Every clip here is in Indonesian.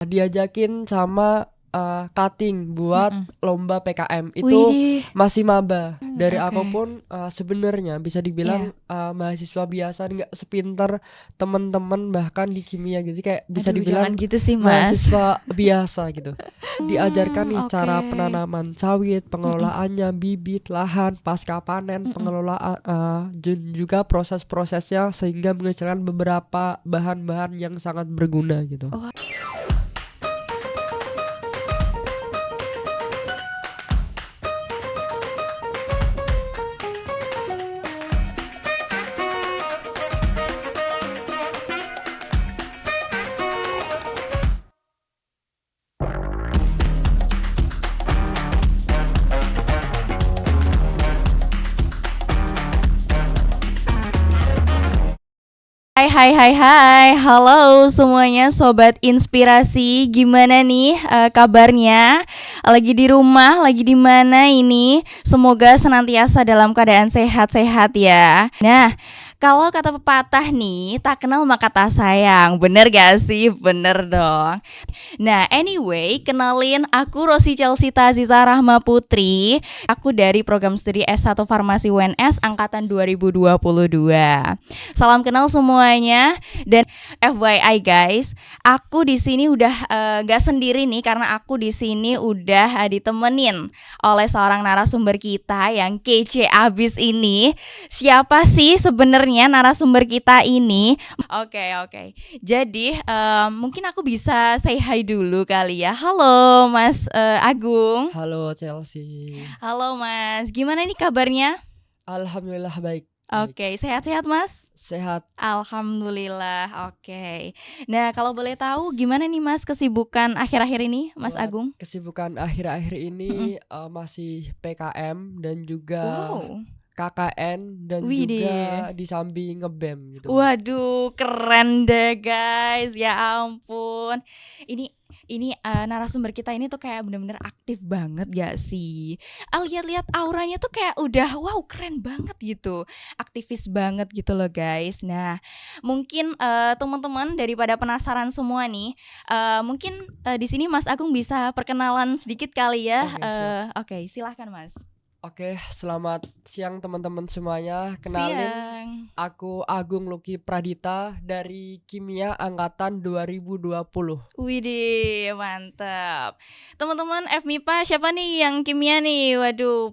Diajakin sama cutting buat Mm-mm. lomba PKM itu Widih. masih maba. Dari Oke. aku pun sebenarnya bisa dibilang mahasiswa biasa, nggak sepinter teman-teman bahkan di kimia gitu. Kayak bisa Aduh, dibilang jangan gitu sih, Mas. mahasiswa biasa gitu. Diajarkan nih cara Oke. penanaman sawit, Mm-mm. pengelolaannya, bibit, lahan, pasca panen, Mm-mm. pengelolaan dan juga proses-prosesnya sehingga menghasilkan beberapa bahan-bahan yang sangat berguna gitu. Oh. Hai, halo semuanya sobat inspirasi, gimana nih kabarnya? Lagi di rumah, lagi di mana ini? Semoga senantiasa dalam keadaan sehat-sehat ya. Nah, kalau kata pepatah nih, tak kenal maka tak sayang, bener gak sih? Bener dong. Nah, anyway, kenalin aku Rosi Chelsea Taziza Rahma Putri. Aku dari program studi S1 Farmasi UNS angkatan 2022. Salam kenal semuanya dan FYI guys, aku di sini udah gak sendiri nih karena aku di sini udah ditemenin oleh seorang narasumber kita yang kece abis ini. Siapa sih sebenarnya narasumber kita ini? Oke. Jadi mungkin aku bisa say hi dulu kali ya. Halo Mas Agung. Halo Chelsea. Halo Mas, gimana nih kabarnya? Alhamdulillah baik. Oke, sehat-sehat Mas? Sehat. Alhamdulillah, oke. Nah, kalau boleh tahu gimana nih Mas kesibukan akhir-akhir ini, Mas Buat Agung? kesibukan akhir-akhir Mm-mm. ini masih PKM dan juga Wow, KKN dan widih. juga di samping ngebem gitu. Waduh, keren deh guys, ya ampun. Ini narasumber kita ini tuh kayak bener-bener aktif banget gak sih? Lihat-lihat auranya tuh kayak udah wow keren banget gitu, aktivis banget gitu loh guys. Nah, mungkin teman-teman daripada penasaran semua nih, mungkin di sini Mas Agung bisa perkenalan sedikit kali ya. Oke, siap. Oke, silahkan Mas. Oke, selamat siang teman-teman semuanya. Kenalin, Siang. aku Agung Luki Pradita dari Kimia Angkatan 2020. Widih, mantap. Teman-teman FMIPA siapa nih yang kimia nih? Waduh,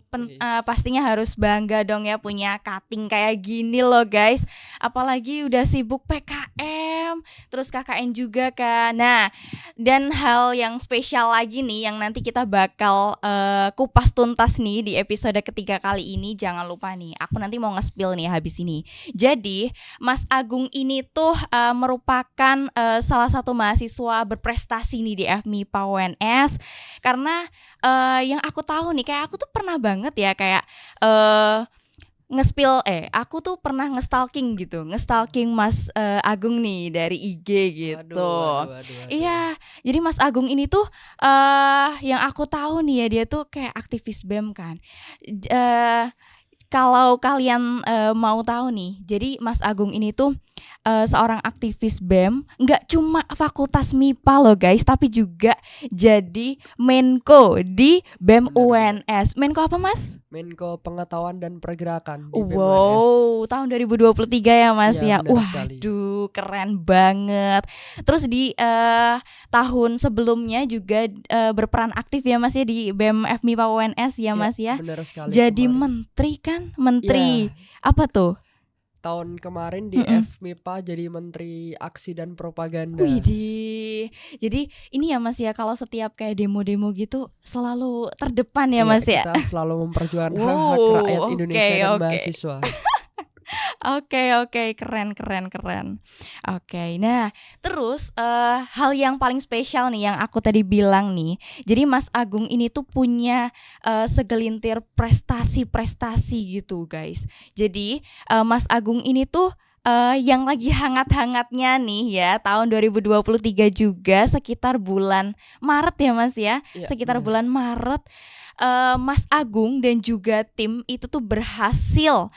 pastinya harus bangga dong ya punya cutting kayak gini loh guys. Apalagi udah sibuk PKM, terus KKN juga kan. Nah, dan hal yang spesial lagi nih yang nanti kita bakal kupas tuntas nih di episode ketiga kali ini. Jangan lupa nih, aku nanti mau nge-spill nih habis ini. Jadi, Mas Agung ini tuh merupakan salah satu mahasiswa berprestasi nih di FMIPA UNS. Karena yang aku tahu nih, kayak aku tuh pernah banget ya kayak aku tuh pernah nge-stalking Mas Agung nih dari IG gitu. Waduh. Iya, jadi Mas Agung ini tuh yang aku tahu nih ya dia tuh kayak aktivis BEM kan. Kalau kalian mau tahu nih, jadi Mas Agung ini tuh seorang aktivis BEM, nggak cuma fakultas MIPA loh guys, tapi juga jadi Menko di BEM UNS. Menko apa Mas? Menko Pengetahuan dan Pergerakan di BEM Wow, UNS. tahun 2023 ya Mas ya. Benar sekali. Waduh, keren banget. Terus di tahun sebelumnya juga berperan aktif ya Mas ya di BEM FMIPA UNS ya Mas ya. Benar sekali. Jadi kemarin. menteri kan? Menteri. Apa tuh? Tahun kemarin di FMIPA jadi Menteri Aksi dan Propaganda. Widih. Jadi ini ya Mas ya, kalau setiap kayak demo-demo gitu selalu terdepan ya Mas ya. Kita selalu memperjuangkan hak rakyat Indonesia dan mahasiswa. Oke, keren. Oke, nah terus hal yang paling spesial nih yang aku tadi bilang nih, jadi Mas Agung ini tuh punya segelintir prestasi gitu guys. Jadi Mas Agung ini tuh yang lagi hangat-hangatnya nih ya tahun 2023 juga sekitar bulan Maret ya Mas ya, sekitar bulan Maret Mas Agung dan juga tim itu tuh berhasil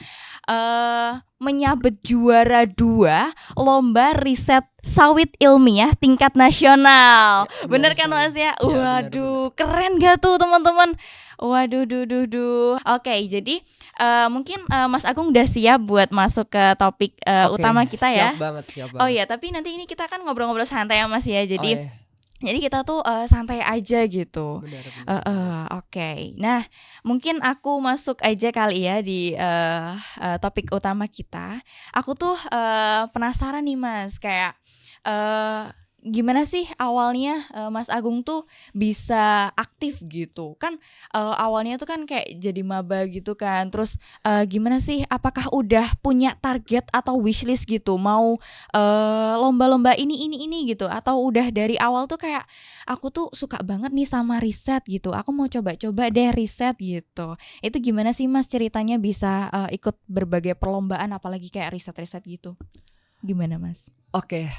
menyabet juara 2 lomba riset sawit ilmiah tingkat nasional. Ya, Bener benar kan sekali. Mas ya? Ya, Waduh, keren gak tuh teman-teman? Waduh, Oke, jadi mungkin Mas Agung udah siap buat masuk ke topik Oke, utama kita ya. siap Oh banget. iya, tapi nanti ini kita kan ngobrol-ngobrol santai ya Mas ya. Oh Jadi ya, kita tuh santai aja gitu. benar banget. Oke. Nah, mungkin aku masuk aja kali ya di topik utama kita. Aku tuh penasaran nih Mas, kayak gimana sih awalnya Mas Agung tuh bisa aktif gitu kan? Awalnya tuh kan kayak jadi maba gitu kan. Terus gimana sih? Apakah udah punya target atau wishlist gitu? Mau lomba-lomba ini gitu? Atau udah dari awal tuh kayak aku tuh suka banget nih sama riset gitu. Aku mau coba-coba deh riset gitu. Itu gimana sih Mas ceritanya bisa ikut berbagai perlombaan apalagi kayak riset-riset gitu? Gimana Mas? Oke,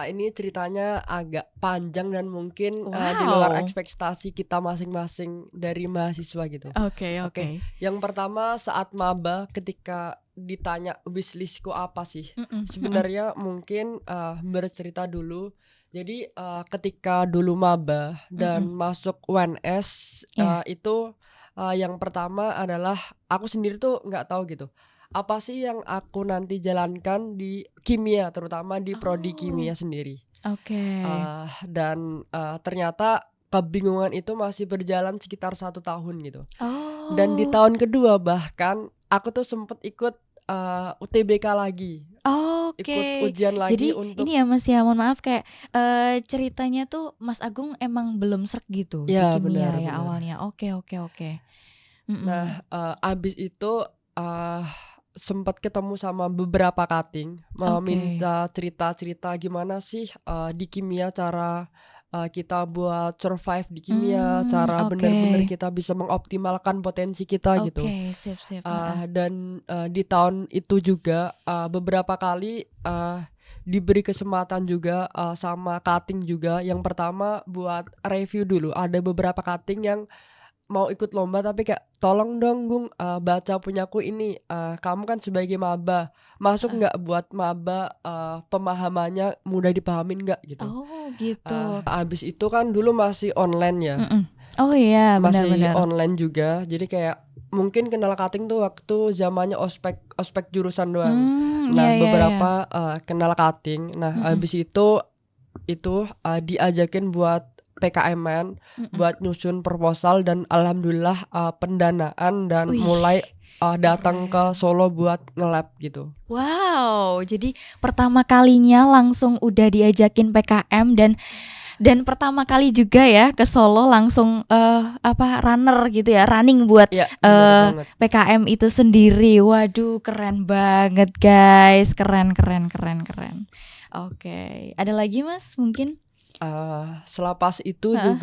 ini ceritanya agak panjang dan mungkin di luar Wow. ekspektasi kita masing-masing dari mahasiswa gitu. Oke. Oke, yang pertama saat maba ketika ditanya wishlistku apa sih? Mm-mm. Sebenarnya mungkin bercerita dulu. Jadi ketika dulu maba dan masuk UNS Iya. itu yang pertama adalah aku sendiri tuh nggak tahu gitu. Apa sih yang aku nanti jalankan di kimia, terutama di prodi Oh, kimia sendiri. oke. Dan ternyata kebingungan itu masih berjalan sekitar 1 tahun gitu. Dan di Oh, tahun kedua bahkan aku tuh sempet ikut UTBK lagi, ikut oke. ujian lagi Jadi untuk ini ya Mas ya, mohon maaf kayak ceritanya tuh Mas Agung emang belum sreg gitu di ya kimia benar ya benar. awalnya. Oke. Nah, Mm-mm. abis itu eee, sempet ketemu sama beberapa cutting, Oke. minta cerita-cerita gimana sih di kimia cara kita buat survive di kimia, cara Oke. bener-bener kita bisa mengoptimalkan potensi kita gitu. Oke, sip. Heeh. Dan di tahun itu juga beberapa kali diberi kesempatan juga sama cutting juga. Yang pertama buat review dulu, ada beberapa cutting yang mau ikut lomba tapi kayak, "Tolong dong Gung, baca punyaku ini, kamu kan sebagai maba, masuk nggak buat maba, pemahamannya mudah dipahamin nggak?" Gitu. Oh, gitu. Habis itu kan dulu masih online ya, Mm-mm. Oh iya, masih benar. online juga, jadi kayak mungkin kenal cutting tuh waktu zamannya ospek ospek jurusan doang. Iya, Nah iya. beberapa kenal cutting, nah Mm-mm. habis itu diajakin buat PKM-an, Mm-mm. buat nyusun proposal dan alhamdulillah pendanaan dan Wih, mulai datang ke keren. Solo buat nge-lab gitu. Wow, jadi pertama kalinya langsung udah diajakin PKM dan pertama kali juga ya ke Solo langsung runner gitu ya, running buat Ya bener banget. PKM itu sendiri. Waduh, keren banget guys. Keren. Oke. Ada lagi Mas mungkin? Selepas itu Heeh.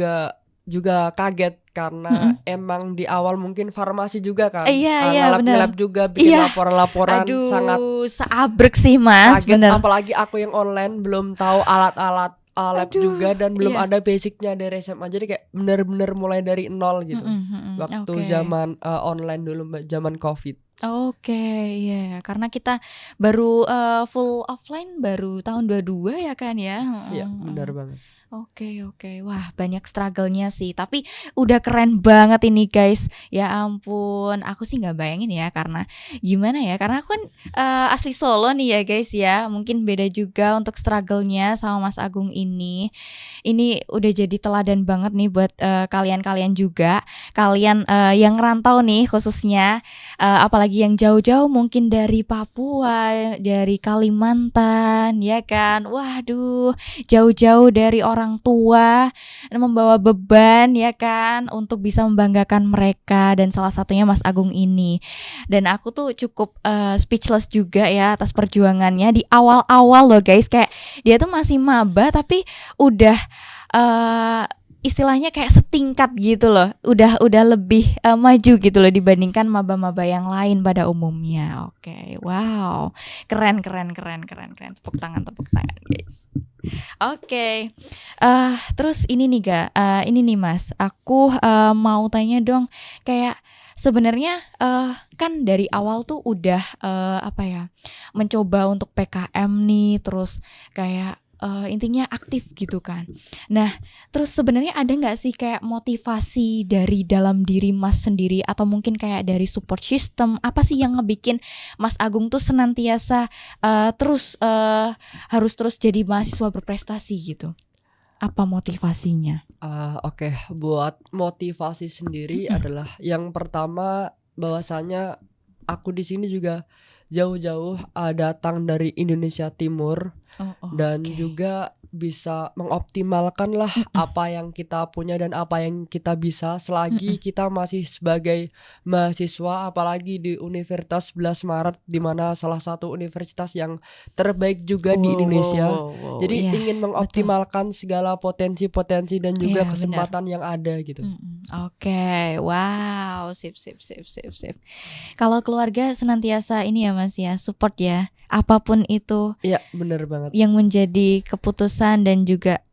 juga kaget karena Mm-mm. emang di awal mungkin farmasi juga kan, Iya benar. nge-lab juga bikin Iya. laporan-laporan, sangat Aduh, seabrek sih Mas, kaget bener. apalagi aku yang online belum tahu alat-alat lab Aduh, juga dan belum iya. ada basicnya dari SMA, jadi kayak bener-bener mulai dari nol gitu waktu Oke. zaman online dulu, zaman COVID. Oke, iya. Karena kita baru full offline baru tahun 22 ya kan ya. Iya benar banget. Oke. Wah, banyak struggle-nya sih. Tapi udah keren banget ini guys. Ya ampun, aku sih nggak bayangin ya karena gimana ya? Karena aku kan asli Solo nih ya guys ya. Mungkin beda juga untuk struggle-nya sama Mas Agung ini. Ini udah jadi teladan banget nih buat kalian-kalian juga. Kalian yang rantau nih khususnya, apalagi yang jauh-jauh mungkin dari Papua, dari Kalimantan, ya kan? Waduh, jauh-jauh dari orang tua, membawa beban ya kan untuk bisa membanggakan mereka dan salah satunya Mas Agung ini. Dan aku tuh cukup speechless juga ya atas perjuangannya di awal-awal loh guys, kayak dia tuh masih maba tapi udah istilahnya kayak setingkat gitu loh, udah lebih maju gitu loh dibandingkan maba-maba yang lain pada umumnya. Oke, wow, keren. Tepuk tangan guys. Oke. Terus ini nih ini nih Mas, aku mau tanya dong, kayak sebenarnya kan dari awal tuh udah apa ya, mencoba untuk PKM nih, terus kayak intinya aktif gitu kan. Nah, terus sebenarnya ada nggak sih kayak motivasi dari dalam diri Mas sendiri atau mungkin kayak dari support system, apa sih yang ngebikin Mas Agung tuh senantiasa terus harus terus jadi mahasiswa berprestasi gitu? Apa motivasinya? Oke, buat motivasi sendiri Mm-mm. adalah yang pertama bahwasanya aku di sini juga jauh-jauh datang dari Indonesia Timur Oh, dan oke. juga bisa mengoptimalkan lah Mm-mm. apa yang kita punya dan apa yang kita bisa Mm-mm. selagi kita masih sebagai mahasiswa, apalagi di Universitas 11 Maret di mana salah satu universitas yang terbaik juga di Wow, wow, Indonesia. wow, wow. Jadi Iya, ingin betul. mengoptimalkan segala potensi-potensi dan juga Iya, benar. kesempatan yang ada gitu. Oke, wow, sip, sip, sip, sip, sip. Kalau keluarga senantiasa ini ya Mas ya, support ya, apapun itu Iya, bener banget. yang menjadi keputusan dan juga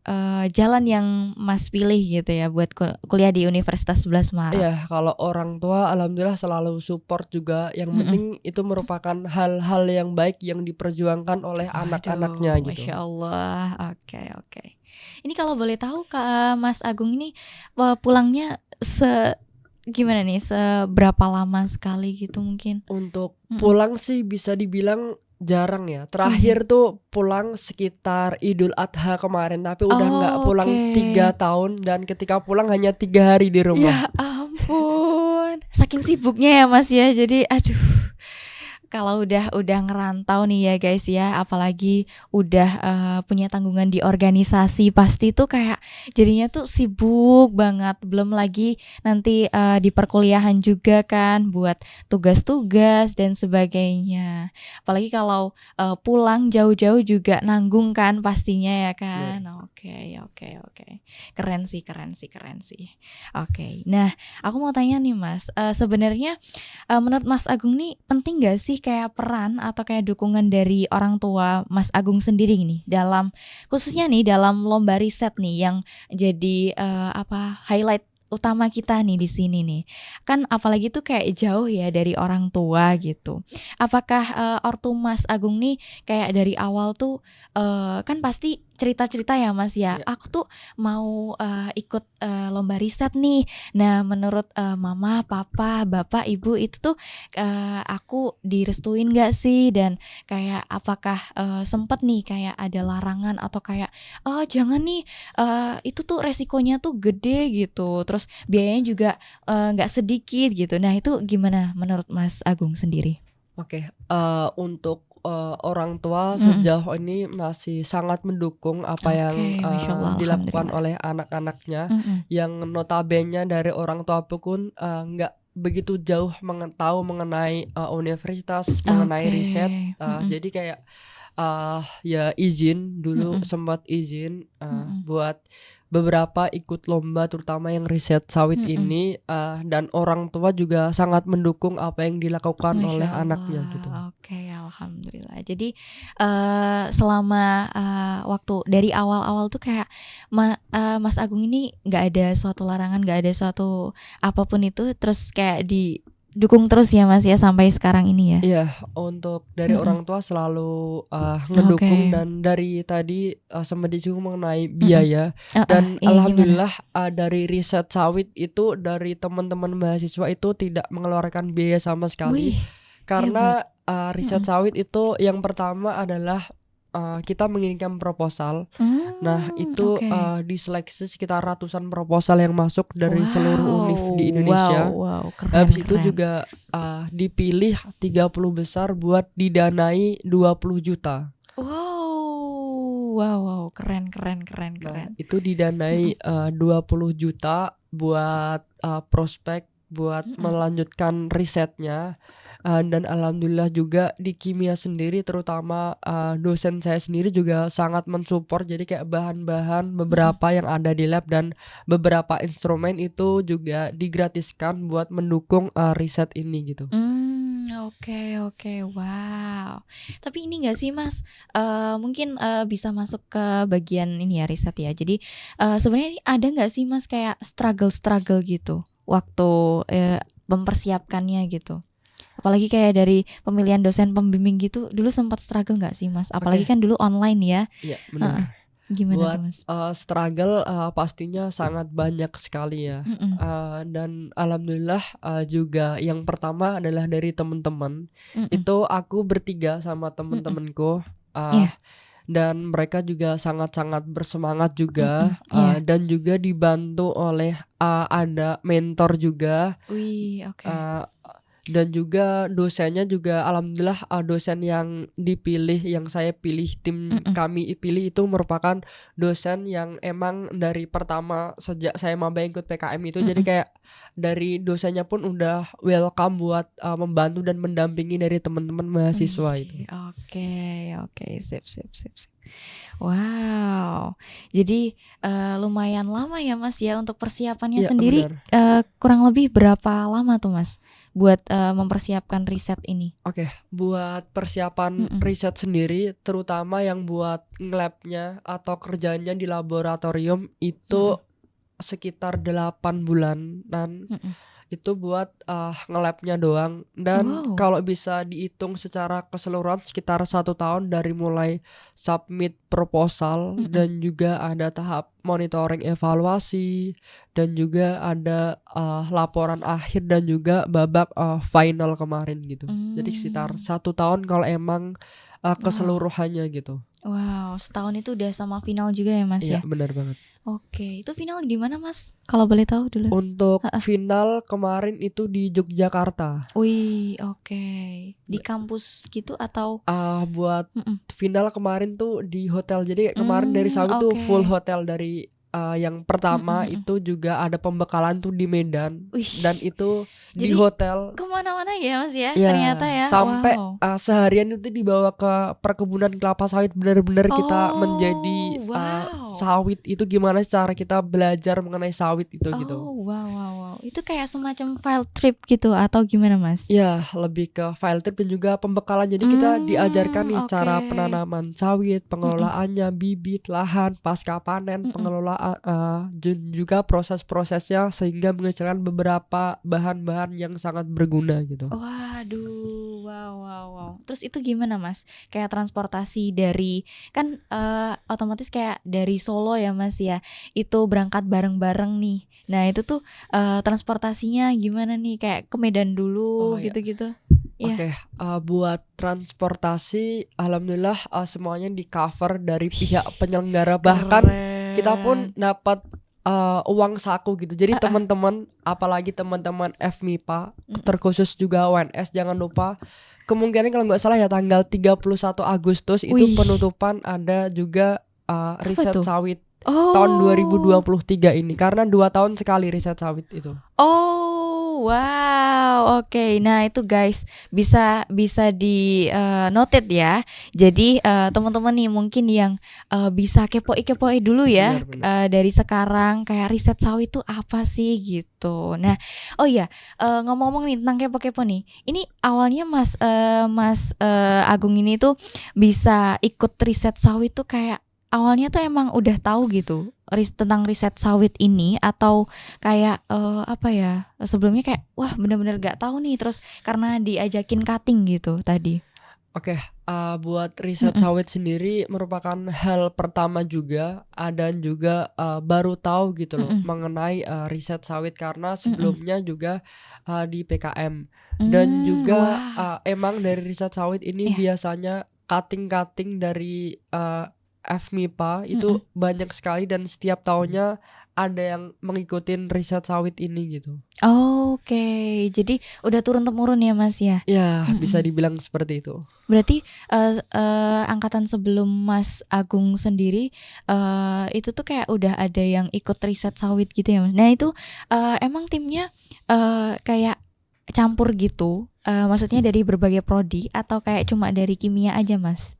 jalan yang Mas pilih gitu ya buat kuliah di Universitas 11 Maret. Iya, kalau orang tua alhamdulillah selalu support juga. Yang Mm-mm. penting itu merupakan hal-hal yang baik yang diperjuangkan oleh anak-anaknya Waduh, gitu. Masya Allah. Oke, oke. Ini kalau boleh tahu Kak Mas Agung ini pulangnya gimana nih? Seberapa lama sekali gitu mungkin? Untuk Mm-mm. pulang sih bisa dibilang jarang ya. Oh iya. Terakhir tuh pulang sekitar Idul Adha kemarin, tapi udah nggak Oh, pulang oke. 3 tahun dan ketika pulang hanya 3 hari di rumah. Ya ampun. Saking sibuknya ya Mas ya. Jadi aduh. Kalau udah ngerantau nih ya guys ya, apalagi udah punya tanggungan di organisasi, pasti tuh kayak jadinya tuh sibuk banget. Belum lagi nanti di perkuliahan juga kan buat tugas-tugas dan sebagainya. Apalagi kalau pulang jauh-jauh juga nanggung kan pastinya ya Bener. kan. Oke, oke, oke. Keren sih, keren sih, keren sih. Oke. Nah, aku mau tanya nih Mas, sebenarnya menurut Mas Agung nih penting gak sih kayak peran atau kayak dukungan dari orang tua Mas Agung sendiri nih dalam khususnya nih dalam lomba riset nih yang jadi apa highlight utama kita nih di sini nih. Kan apalagi tuh kayak jauh ya dari orang tua gitu. Apakah ortu Mas Agung nih kayak dari awal tuh kan pasti cerita-cerita ya Mas ya. Ya. Aku tuh mau ikut lomba riset nih. Nah, menurut mama, papa, bapak, ibu itu tuh aku direstuin gak sih dan kayak apakah sempet nih kayak ada larangan atau kayak oh jangan nih itu tuh resikonya tuh gede gitu terus biayanya juga nggak sedikit gitu. Nah itu gimana menurut Mas Agung sendiri? Oke, untuk orang tua Mm-mm. sejauh ini masih sangat mendukung apa Oke, yang Masya Allah, dilakukan Alhamdulillah. oleh anak-anaknya, Mm-mm. yang notabene dari orang tua pun nggak begitu jauh tahu mengenai universitas, mengenai Oke. riset. Mm-mm. Jadi kayak ya izin dulu, Mm-mm. sempat izin Mm-mm. buat beberapa ikut lomba terutama yang riset sawit Mm-mm. ini, dan orang tua juga sangat mendukung apa yang dilakukan oleh Masya anaknya gitu. Allah, oke, alhamdulillah. Jadi selama waktu dari awal-awal tuh kayak Mas Agung ini nggak ada suatu larangan, nggak ada suatu apapun itu, terus kayak didukung terus ya Mas ya sampai sekarang ini ya. Iya, untuk dari Mm-mm. orang tua selalu ngedukung, Oke. dan dari tadi sempat disinggung mengenai Mm-mm. biaya, Heeh, dan iya gimana? alhamdulillah dari riset sawit itu dari teman-teman mahasiswa itu tidak mengeluarkan biaya sama sekali. Wih, hebat. Karena riset Mm-mm. sawit itu yang pertama adalah kita mengirimkan proposal. Nah itu Oke. diseleksi sekitar ratusan proposal yang masuk dari seluruh univ Wow, di wow, Indonesia. wow, keren, Habis itu keren. juga dipilih 30 besar buat didanai 20 juta. Wow, wow, wow, keren, keren, keren, Nah, keren. itu didanai Mm-mm. 20 juta buat prospek buat Mm-mm. melanjutkan risetnya. Dan alhamdulillah juga di kimia sendiri terutama dosen saya sendiri juga sangat mensupport, jadi kayak bahan-bahan Mm-mm. beberapa yang ada di lab dan beberapa instrumen itu juga digratiskan buat mendukung riset ini gitu. Oke, oke, wow. Tapi ini nggak sih Mas, mungkin bisa masuk ke bagian ini ya riset ya. Jadi sebenarnya ada nggak sih Mas kayak struggle gitu waktu mempersiapkannya gitu? Apalagi kayak dari pemilihan dosen pembimbing gitu, dulu sempat struggle nggak sih Mas? Apalagi Oke, kan dulu online ya. iya Heeh. benar. Gimana tuh Buat Mas? struggle pastinya sangat banyak sekali ya. Mm-mm. Dan alhamdulillah juga yang pertama adalah dari teman-teman. Mm-mm. Itu aku bertiga sama Mm-mm. teman-temanku. uh, Iya. dan mereka juga sangat-sangat bersemangat Mm-mm. juga, Iya. dan juga dibantu oleh ada mentor juga, Wih, oke. uh, dan juga dosennya juga alhamdulillah dosen yang dipilih, yang saya pilih, tim Mm-mm. kami pilih itu merupakan dosen yang emang dari pertama sejak saya maba ikut PKM itu, jadi Mm-mm. kayak dari dosennya pun udah welcome buat membantu dan mendampingi dari teman-teman mahasiswa itu. Wih, oke, oke, sip, sip, sip, sip. Wow. Jadi lumayan lama ya Mas ya untuk persiapannya Iya sendiri. benar. Kurang lebih berapa lama tuh Mas buat mempersiapkan riset ini? Oke, buat persiapan Mm-mm. riset sendiri, terutama yang buat nge-lab-nya atau kerjanya di laboratorium itu Mm-mm. sekitar 8 bulanan. Mm-mm. Itu buat nge-lab-nya doang. Dan Wow. kalau bisa dihitung secara keseluruhan sekitar 1 tahun dari mulai submit proposal, Mm-mm. dan juga ada tahap monitoring evaluasi, dan juga ada laporan akhir, dan juga babak final kemarin gitu. Jadi sekitar 1 tahun kalau emang Wow. keseluruhannya gitu. Wow, setahun itu udah sama final juga ya Mas Iya ya? benar banget. Oke, itu final di mana Mas? Kalau boleh tahu dulu. Untuk Heeh. final kemarin itu di Yogyakarta. Wih, oke. Di kampus gitu atau? Buat Mm-mm. final kemarin tuh di hotel. Jadi kemarin dari Sawit tuh full Oke. hotel. Dari yang pertama Mm-mm. itu juga ada pembekalan tuh di Medan, dan Wih, itu di jadi hotel. kemana-mana ya Mas ya, Ya, ternyata ya. sampai Wow. seharian itu dibawa ke perkebunan kelapa sawit, benar-benar kita menjadi Oh, wow. sawit itu gimana, cara kita belajar mengenai sawit itu gitu. Oh, wow, wow, wow. Itu kayak semacam field trip gitu atau gimana Mas? Ya, lebih ke field trip dan juga pembekalan. Jadi kita diajarkan nih cara Oke. penanaman sawit, Mm-mm. pengelolaannya, bibit, lahan, pasca panen, Mm-mm. pengelolaan, dan juga proses-prosesnya, sehingga menghasilkan beberapa bahan-bahan yang sangat berguna gitu. Waduh, wow, wow, wow. Terus itu gimana Mas? Kayak transportasi dari, kan otomatis kayak dari Solo ya Mas ya, itu berangkat bareng-bareng nih. Nah itu tuh transportasinya gimana nih? Kayak ke Medan dulu Oh ya, gitu-gitu. Iya. oke. Buat transportasi, alhamdulillah semuanya di cover dari pihak penyelenggara. Bahkan kita pun Keren. dapat uang saku gitu. Jadi Ah, ah. teman-teman, apalagi teman-teman FMIPA, Mm-mm. terkhusus juga UNS, jangan lupa kemungkinan kalau nggak salah ya tanggal 31 Agustus itu Wih, penutupan ada juga apa riset tuh? sawit tahun Oh, 2023 ini, karena 2 tahun sekali riset sawit itu. oh, wow, oke. Nah itu guys bisa di noted ya. Jadi teman-teman nih mungkin yang bisa kepo-kepoin dulu ya, Benar-benar. dari sekarang kayak riset sawit itu apa sih gitu. Nah, oh iya, ngomong-ngomong nih tentang kepo-kepo nih. Ini awalnya Mas Agung ini tuh bisa ikut riset sawit tuh kayak awalnya tuh emang udah tahu gitu tentang riset sawit ini, atau kayak apa ya, sebelumnya kayak wah bener-bener gak tahu nih, terus karena diajakin cutting gitu tadi. Oke, buat riset Mm-mm. sawit sendiri merupakan hal pertama juga, dan juga baru tahu gitu loh Mm-mm. mengenai riset sawit, karena Mm-mm. sebelumnya juga di PKM. Dan juga Wah, emang dari riset sawit ini ya. biasanya cutting-cutting dari FMIPA itu Mm-mm. banyak sekali, dan setiap tahunnya ada yang mengikutin riset sawit ini gitu. Oke, jadi udah turun temurun ya Mas ya. Ya, bisa Mm-mm. dibilang seperti itu. Berarti angkatan sebelum Mas Agung sendiri itu tuh kayak udah ada yang ikut riset sawit gitu ya Mas. Nah itu emang timnya kayak campur gitu, maksudnya dari berbagai prodi atau kayak cuma dari kimia aja Mas?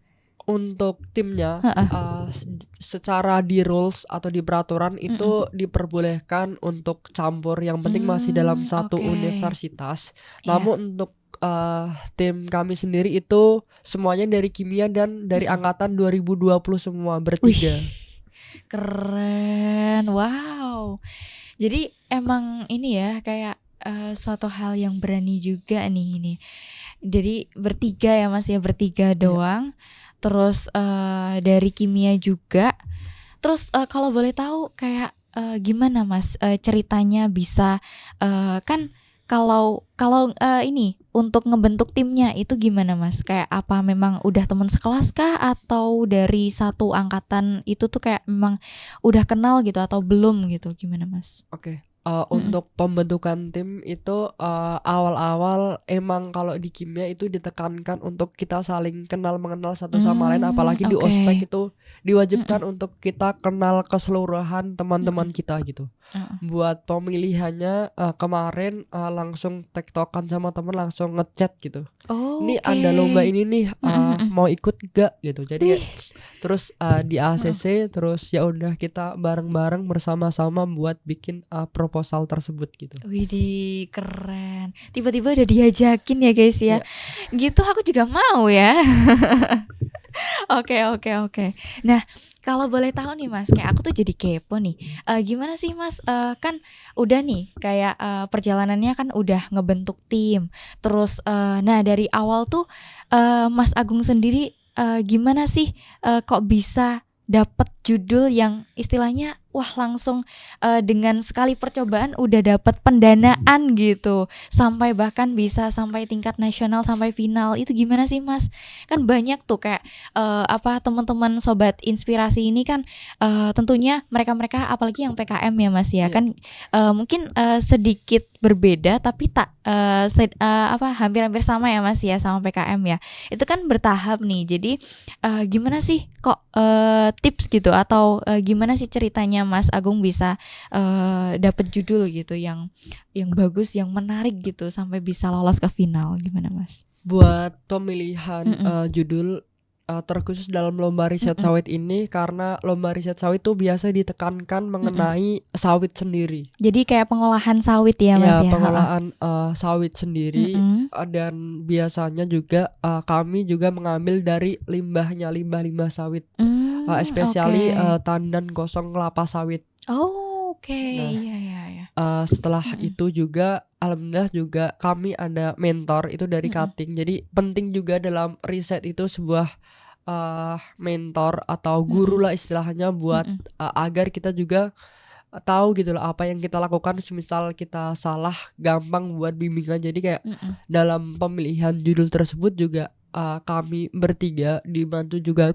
Untuk timnya, Heeh. secara di rules atau di peraturan itu diperbolehkan untuk campur, yang penting masih dalam satu Oke. universitas. Iya. Namun untuk tim kami sendiri itu semuanya dari kimia dan dari angkatan 2020 semua, bertiga. Wih, keren. Wow. Jadi emang ini ya kayak suatu hal yang berani juga nih ini. Jadi bertiga ya Mas ya, bertiga Iya. doang. Terus dari kimia juga. Terus kalau boleh tahu kayak gimana Mas ceritanya bisa kan kalau kalau ini untuk ngebentuk timnya itu gimana Mas? Kayak apa memang udah teman sekelas kah atau dari satu angkatan itu tuh kayak memang udah kenal gitu atau belum gitu? Gimana Mas? Oke, Mm-mm. untuk pembentukan tim itu awal-awal emang kalau di kimia itu ditekankan untuk kita saling kenal mengenal satu sama lain, apalagi di Oke. ospek itu diwajibkan Mm-mm. untuk kita kenal keseluruhan teman-teman Mm-mm. kita gitu. Heeh. Buat pemilihannya kemarin langsung tektokan sama temen, langsung ngechat gitu. Ini Oke. ada lomba ini nih, Mm-mm. mau ikut gak gitu. Jadi Wih. kayak terus di Heeh. ACC terus ya udah kita bareng-bareng bersama-sama buat bikin proposal tersebut gitu. Widih, keren. Tiba-tiba udah diajakin ya guys ya. Ya, Gitu aku juga mau ya. Oke, oke, oke. Nah, kalau boleh tahu nih Mas, kayak aku tuh jadi kepo nih. Gimana sih Mas? Kan udah nih, kayak perjalanannya kan udah ngebentuk tim. Terus, nah dari awal tuh Mas Agung sendiri gimana sih kok bisa dapet judul yang istilahnya wah langsung dengan sekali percobaan udah dapet pendanaan gitu, sampai bahkan bisa sampai tingkat nasional sampai final itu gimana sih Mas? Kan banyak tuh kayak apa teman-teman sobat inspirasi ini kan tentunya mereka-mereka apalagi yang PKM ya Mas ya ya. kan mungkin sedikit berbeda tapi tak apa hampir-hampir sama ya Mas ya sama PKM ya. Itu kan bertahap nih. Jadi gimana sih kok tips gitu atau gimana sih ceritanya Mas Agung bisa dapet judul gitu yang bagus, yang menarik gitu sampai bisa lolos ke final gimana Mas? Buat pemilihan Mm-mm. judul terkhusus dalam lomba riset Mm-mm. sawit ini, karena lomba riset sawit tuh biasa ditekankan Mm-mm. mengenai sawit sendiri. Jadi kayak pengolahan sawit ya Mas Ya, ya. Heeh. pengolahan sawit sendiri, Mm-mm. dan biasanya juga kami juga mengambil dari limbahnya, limbah-limbah sawit, Oke. especially tandan gosong kelapa sawit. Oh, oke. Nah, Iya, iya, iya. setelah Mm-mm. itu juga alhamdulillah juga kami ada mentor itu dari Mm-mm. cutting. Jadi penting juga dalam riset itu sebuah mentor atau guru Mm-mm. lah istilahnya, buat Mm-mm. agar kita juga tahu gitu loh apa yang kita lakukan. Semisal kita salah, gampang buat bimbingan. Jadi kayak Mm-mm. dalam pemilihan judul tersebut juga kami bertiga dibantu juga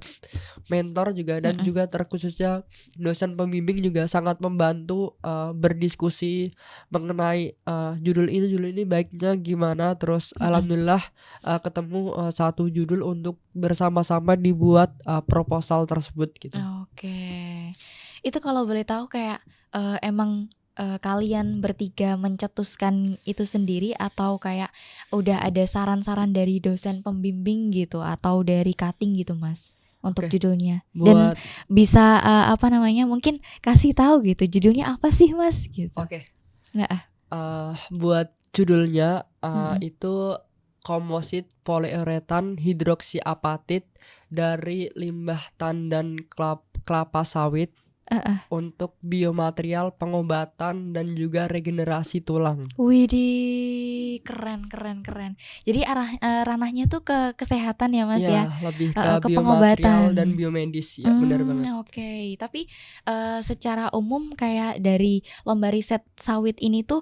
mentor juga, dan Mm-mm. juga terkhususnya dosen pembimbing juga sangat membantu berdiskusi mengenai judul ini baiknya gimana. Terus Mm-mm. alhamdulillah ketemu satu judul untuk bersama-sama dibuat proposal tersebut gitu. Oke. Itu kalau boleh tahu kayak emang kalian bertiga mencetuskan itu sendiri atau kayak udah ada saran-saran dari dosen pembimbing gitu atau dari cutting gitu Mas untuk Oke, judulnya? Dan buat bisa apa namanya mungkin kasih tahu gitu judulnya apa sih Mas gitu? oke Nggak ah? buat judulnya Mm-mm. itu komposit poliuretan hidroksiapatit dari limbah tandan kelapa sawit untuk biomaterial pengobatan dan juga regenerasi tulang. Widih, keren, keren, keren. Jadi ranahnya tuh ke kesehatan ya Mas ya, Ya, lebih ke ke biomaterial dan pengobatan. biomedis ya, benar banget. Oke. Tapi secara umum kayak dari lomba riset sawit ini tuh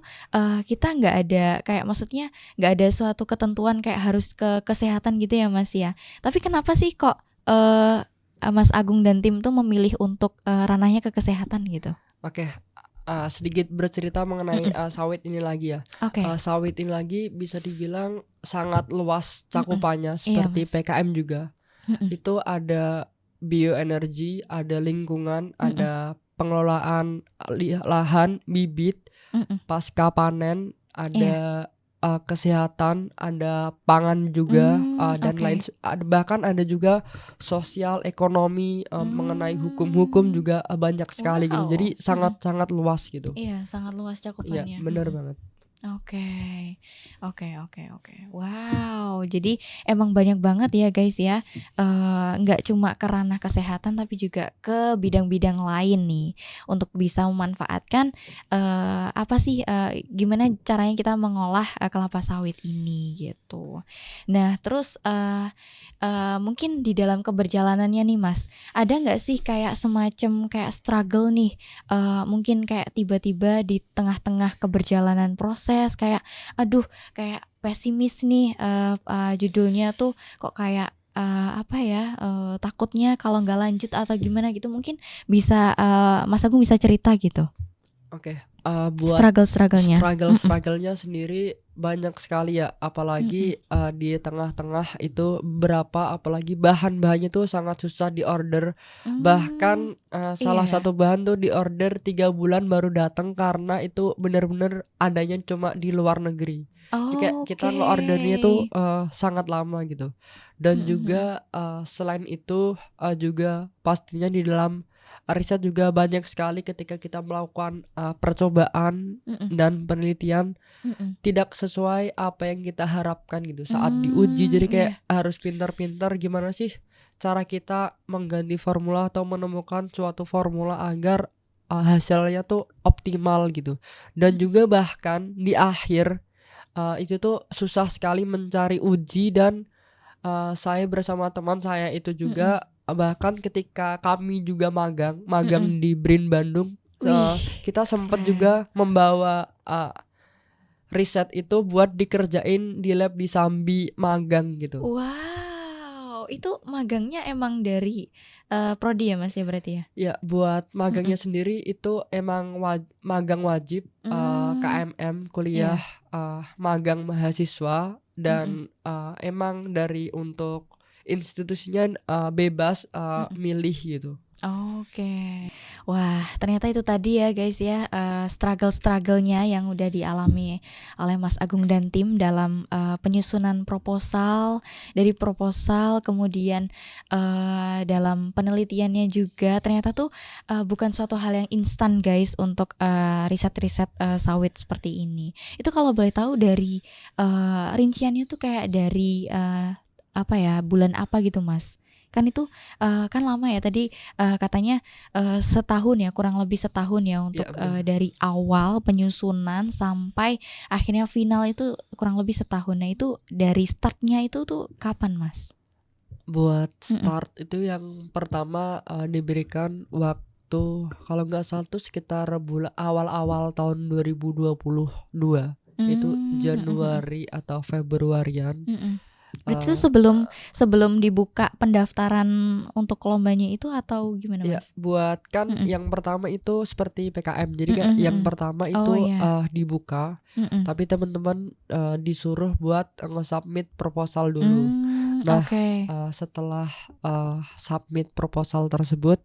kita nggak ada kayak maksudnya nggak ada suatu ketentuan kayak harus ke kesehatan gitu ya Mas ya. Tapi kenapa sih kok Mas Agung dan tim tuh memilih untuk ranahnya ke kesehatan gitu? Oke, sedikit bercerita mengenai Mm-mm. sawit ini lagi ya. Oke. Sawit ini lagi bisa dibilang sangat luas Mm-mm. cakupannya, Iya seperti Mas. PKM juga. Mm-mm. Itu ada bioenergi, ada lingkungan, Mm-mm. ada pengelolaan lahan, bibit, Mm-mm. pasca panen, Iya. ada kesehatan, ada pangan juga, dan lain Oke. bahkan ada juga sosial ekonomi, mengenai hukum-hukum Hmm. juga banyak sekali gitu. Wow. Jadi sangat-sangat luas gitu. Iya, sangat luas Iya, cakupannya. benar banget. Oke, oke. Wow, jadi emang banyak banget ya guys ya, nggak cuma ke ranah kesehatan tapi juga ke bidang-bidang lain nih untuk bisa memanfaatkan, apa sih, gimana caranya kita mengolah, kelapa sawit ini gitu. Nah terus, mungkin di dalam keberjalanannya nih Mas, ada nggak sih kayak semacam kayak struggle nih, mungkin kayak tiba-tiba di tengah-tengah keberjalanan proses kayak, aduh kayak pesimis nih, judulnya tuh kok kayak, apa ya, takutnya kalau nggak lanjut atau gimana gitu mungkin bisa, Mas Agung bisa cerita gitu, Oke, buat struggle-struggle-nya? Mhm, struggle-nya sendiri banyak sekali ya, mhm. apalagi, di tengah-tengah itu apalagi bahan-bahannya tuh sangat susah diorder. Mmm, Bahkan, iya salah ya, satu bahan tuh diorder 3 bulan baru datang karena itu bener-bener adanya cuma di luar negeri. Jadi kayak kita oke, nge-order-nya tuh, sangat lama gitu. Dan mhm mhm, juga, selain itu, juga pastinya di dalam riset juga banyak sekali ketika kita melakukan, percobaan mhm dan penelitian mhm. tidak sesuai apa yang kita harapkan gitu saat diuji. Jadi kayak Iya, harus pintar-pintar gimana sih cara kita mengganti formula atau menemukan suatu formula agar, hasilnya tuh optimal gitu. Dan mhm juga bahkan di akhir, itu tuh susah sekali mencari uji dan saya bersama teman saya itu mhm, juga, bahkan ketika kami juga mhm. magang di BRIN Bandung, Wih, kita sempet keren. juga membawa, riset itu buat dikerjain di lab di sambi magang gitu. Wow, itu magangnya emang dari, prodi ya, Mas, ya berarti ya? Ya, buat Mhm, magangnya sendiri itu emang magang wajib, mmm, KMM, kuliah, iya, magang mahasiswa mhm emang dari untuk institusinya, bebas, mhm. milih gitu. Oke. Wah, ternyata itu tadi ya guys ya, struggle-struggle-nya yang udah dialami oleh Mas Agung dan tim dalam, penyusunan proposal, dari proposal kemudian, dalam penelitiannya juga ternyata tuh, bukan suatu hal yang instan guys untuk, riset-riset, sawit seperti ini. Itu kalau boleh tahu dari, rinciannya tuh kayak dari, apa ya, bulan apa gitu Mas? Kan itu, kan lama ya tadi, katanya, setahun ya, kurang lebih setahun ya untuk, Ya benar. dari awal penyusunan sampai akhirnya final itu kurang lebih setahun. Nah itu dari start-nya itu tuh kapan, Mas? Buat Mhm. start itu yang pertama, diberikan waktu kalau nggak salah tuh sekitar awal-awal tahun 2022, itu Mhm mhm. Januari atau Februarian, Mhm. Berarti itu eee sebelum sebelum dibuka pendaftaran untuk lombanya itu atau gimana, Ya, Mas? buat kan Mhm. yang pertama itu seperti PKM. Jadi Mhm kayak yang mhm. pertama Oh itu, ya. dibuka, Mhm. tapi teman-teman, disuruh buat nge-submit proposal dulu. Nah, Oke. setelah, submit proposal tersebut,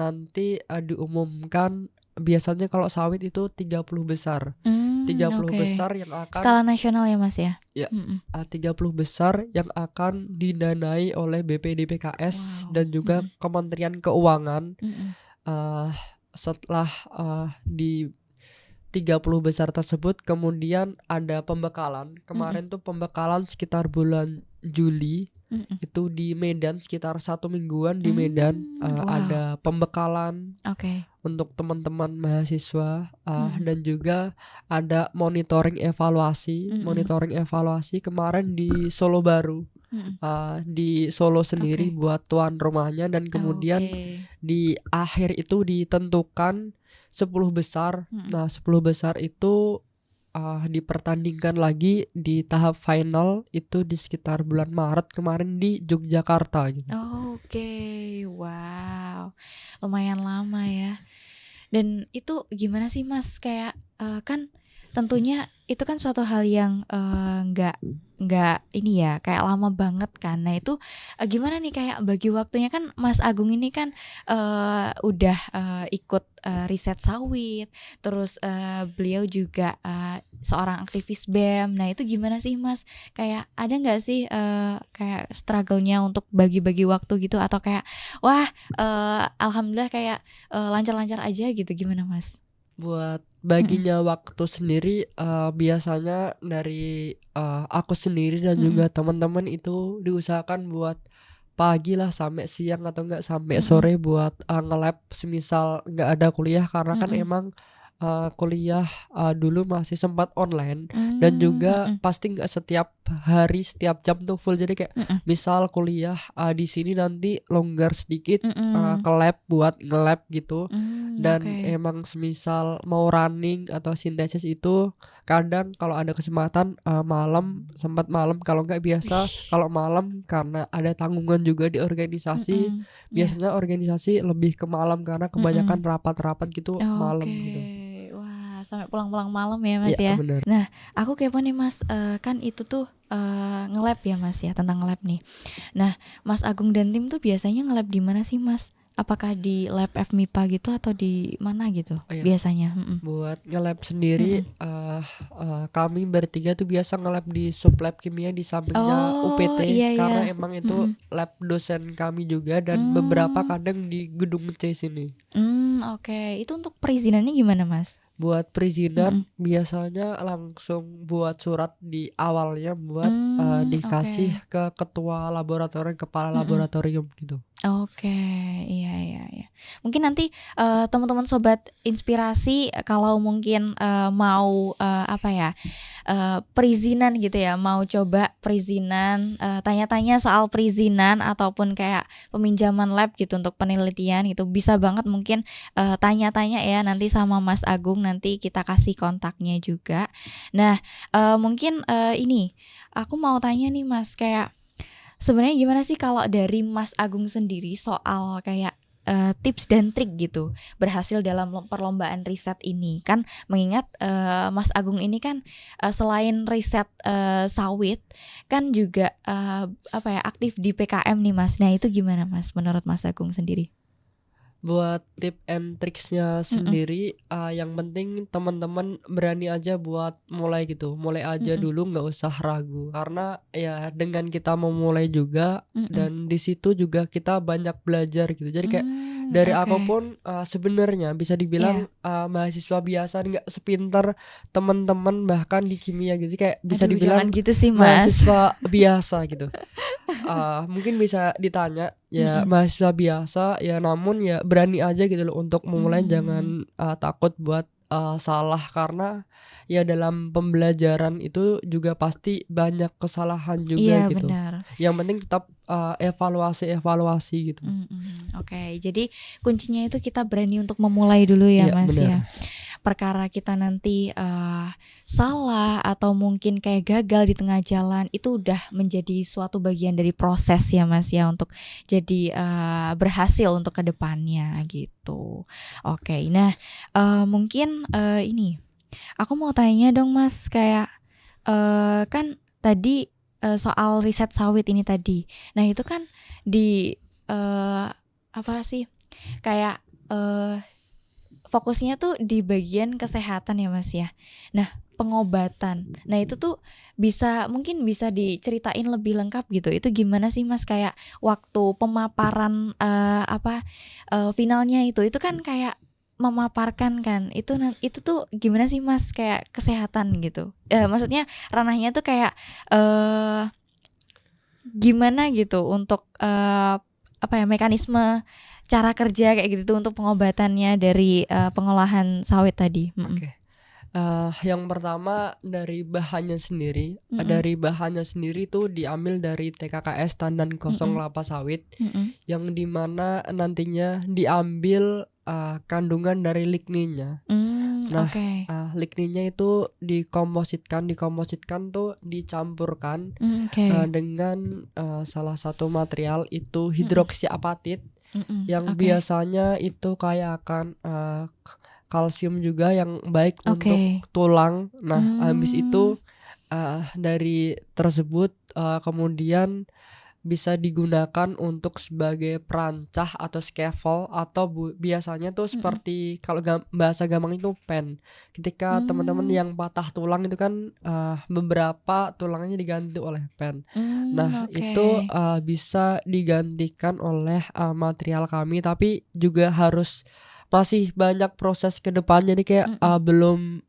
nanti, diumumkan biasanya kalau sawit itu 30 besar. 30 Oke. besar yang akan Skala nasional ya, Mas, ya? ya, Mhm. 30 besar yang akan didanai oleh BPDPKS Wow. dan juga Mhm Kementerian Keuangan. mhm Eee, Setelah, di 30 besar tersebut kemudian ada pembekalan. mhm Kemarin tuh pembekalan sekitar bulan Juli, mhm. itu di Medan sekitar 1 mingguan di Medan, Wow, ada pembekalan oke. untuk teman-teman mahasiswa, Mhm dan juga ada mhm monitoring evaluasi kemarin di Solo Baru. mhm. Di Solo sendiri Oke buat tuan rumahnya dan oke. kemudian di akhir itu ditentukan 10 besar. Mhm. Nah, 10 besar itu, dipertandingkan lagi di tahap final itu di sekitar bulan Maret kemarin di Yogyakarta gitu. Oke, wow, lumayan lama ya. Dan itu gimana sih, Mas, kayak, kan tentunya itu kan suatu hal yang, nggak ini ya, kayak lama banget kan. Nah itu, gimana nih kayak bagi waktunya kan Mas Agung ini kan, udah, ikut, riset sawit, terus, beliau juga, seorang aktivis BEM. Nah itu gimana sih, Mas? Kayak ada nggak sih, kayak struggle-nya untuk bagi-bagi waktu gitu atau kayak, wah, alhamdulillah kayak lancar-lancar aja gitu, gimana Mas? Buat Mm-mm. baginya waktu sendiri, biasanya dari, aku sendiri dan Mm-mm. juga teman-teman itu diusahakan buat pagi lah sampai siang atau enggak sampai Mm-mm. sore buat, nge-lab semisal nggak ada kuliah karena kan Mm-mm. emang, kuliah, dulu masih sempat online dan juga Mm-mm. pasti nggak setiap hari, setiap jam tuh full. Jadi kayak Mm-mm. misal kuliah, di sini nanti longgar sedikit, Mm-mm. ke lab buat nge-lab gitu. Dan Oke. emang semisal mau running atau sintesis itu kadang kalau ada kesempatan, malam, sempat malam, kalau nggak biasa Wih. kalau malam karena ada tanggungan juga di organisasi, Mm-mm. Ya. biasanya organisasi lebih ke malam karena kebanyakan Mm-mm. rapat-rapat gitu malam Oke. gitu. Wah, sampai pulang-pulang malam ya Mas Iya ya. bener. Nah, aku kepo nih Mas, kan itu tuh nge-lab ya Mas ya, tentang nge-lab nih. Nah, Mas Agung dan tim tuh biasanya nge-lab di mana sih Mas? Apakah di lab FMIPA gitu atau di mana gitu Oh ya, biasanya? Mm-mm. buat nge-lab sendiri, Mm-mm. kami bertiga tuh biasa nge-lab di sublab kimia di sampingnya Oh UPT iya ya. karena emang itu Mm-mm. lab dosen kami juga dan beberapa Hmm. kadang di gedung C sini. Oke. Itu untuk perizinannya gimana Mas? Buat Mm-mm. perizinan biasanya langsung buat surat di awalnya buat, dikasih Oke. ke ketua laboratorium, kepala Mm-mm. laboratorium gitu. Oke, iya iya iya. Mungkin nanti, teman-teman sobat inspirasi, kalau mungkin, mau, apa ya, perizinan gitu ya, mau coba perizinan, tanya-tanya soal perizinan ataupun kayak peminjaman lab gitu untuk penelitian gitu, bisa banget mungkin, tanya-tanya ya nanti sama Mas Agung, nanti kita kasih kontaknya juga. Nah, mungkin, ini, aku mau tanya nih Mas, kayak sebenarnya gimana sih kalau dari Mas Agung sendiri soal kayak tips dan trik gitu berhasil dalam perlombaan riset ini kan mengingat Mas Agung ini kan selain riset sawit kan juga apa ya aktif di PKM nih Mas. Nah itu gimana Mas menurut Mas Agung sendiri? Buat tip and tricksnya Mm-mm. sendiri, yang penting teman-teman berani aja buat mulai gitu, mulai aja Mm-mm. dulu nggak usah ragu karena ya dengan kita memulai juga Mm-mm. dan di situ juga kita banyak belajar gitu. Jadi kayak dari Oke. aku pun, sebenarnya bisa dibilang, Iya. mahasiswa biasa nggak sepinter teman-teman bahkan di kimia gitu. Jadi kayak bisa Aduh jangan dibilang gitu sih Mas. mahasiswa biasa gitu. Mungkin bisa ditanya, ya Mm-mm. mahasiswa biasa ya namun ya berani aja gitu loh untuk memulai, Mm. jangan, takut buat, salah karena ya dalam pembelajaran itu juga pasti banyak kesalahan juga Iya gitu. benar. Yang penting tetap, evaluasi gitu. Oke, jadi kuncinya itu kita berani untuk memulai dulu ya Iya Mas ya. bener. Perkara kita nanti salah atau mungkin kayak gagal di tengah jalan itu udah menjadi suatu bagian dari proses ya Mas ya untuk jadi berhasil untuk kedepannya gitu. Oke, nah mungkin ini aku mau tanya dong Mas kayak kan tadi soal riset sawit ini tadi. Nah itu kan di apa sih kayak fokusnya tuh di bagian kesehatan ya Mas ya. Nah pengobatan. Nah itu tuh mungkin bisa diceritain lebih lengkap gitu. Itu gimana sih Mas kayak waktu pemaparan finalnya itu kan kayak memaparkan kan itu tuh gimana sih Mas kayak kesehatan gitu. Maksudnya ranahnya tuh kayak gimana gitu untuk apa ya mekanisme cara kerja kayak gitu tuh untuk pengobatannya dari pengolahan sawit tadi. Oke. Yang pertama Mm-mm. dari bahannya sendiri tuh diambil dari TKKS Tandan Kosong Mm-mm. Kelapa Sawit, Mm-mm. yang dimana nantinya diambil, kandungan dari ligninnya. Nah, Oke. ligninnya itu dikompositkan tuh dicampurkan, Oke. dengan, salah satu material itu Mm-mm. hidroksiapatit Mm-mm. yang Oke. biasanya itu kayak akan, kalsium juga yang baik untuk Oke. tulang. Nah, habis Mm. itu, dari tersebut, kemudian bisa digunakan untuk sebagai perancah atau scaffold atau biasanya tuh Mm-mm. seperti kalau bahasa gampang itu pen. Ketika teman-teman Mm. yang patah tulang itu kan, beberapa tulangnya diganti oleh pen. Nah, Oke. itu, bisa digantikan oleh, material kami tapi juga harus masih banyak proses ke depan, jadi kayak belum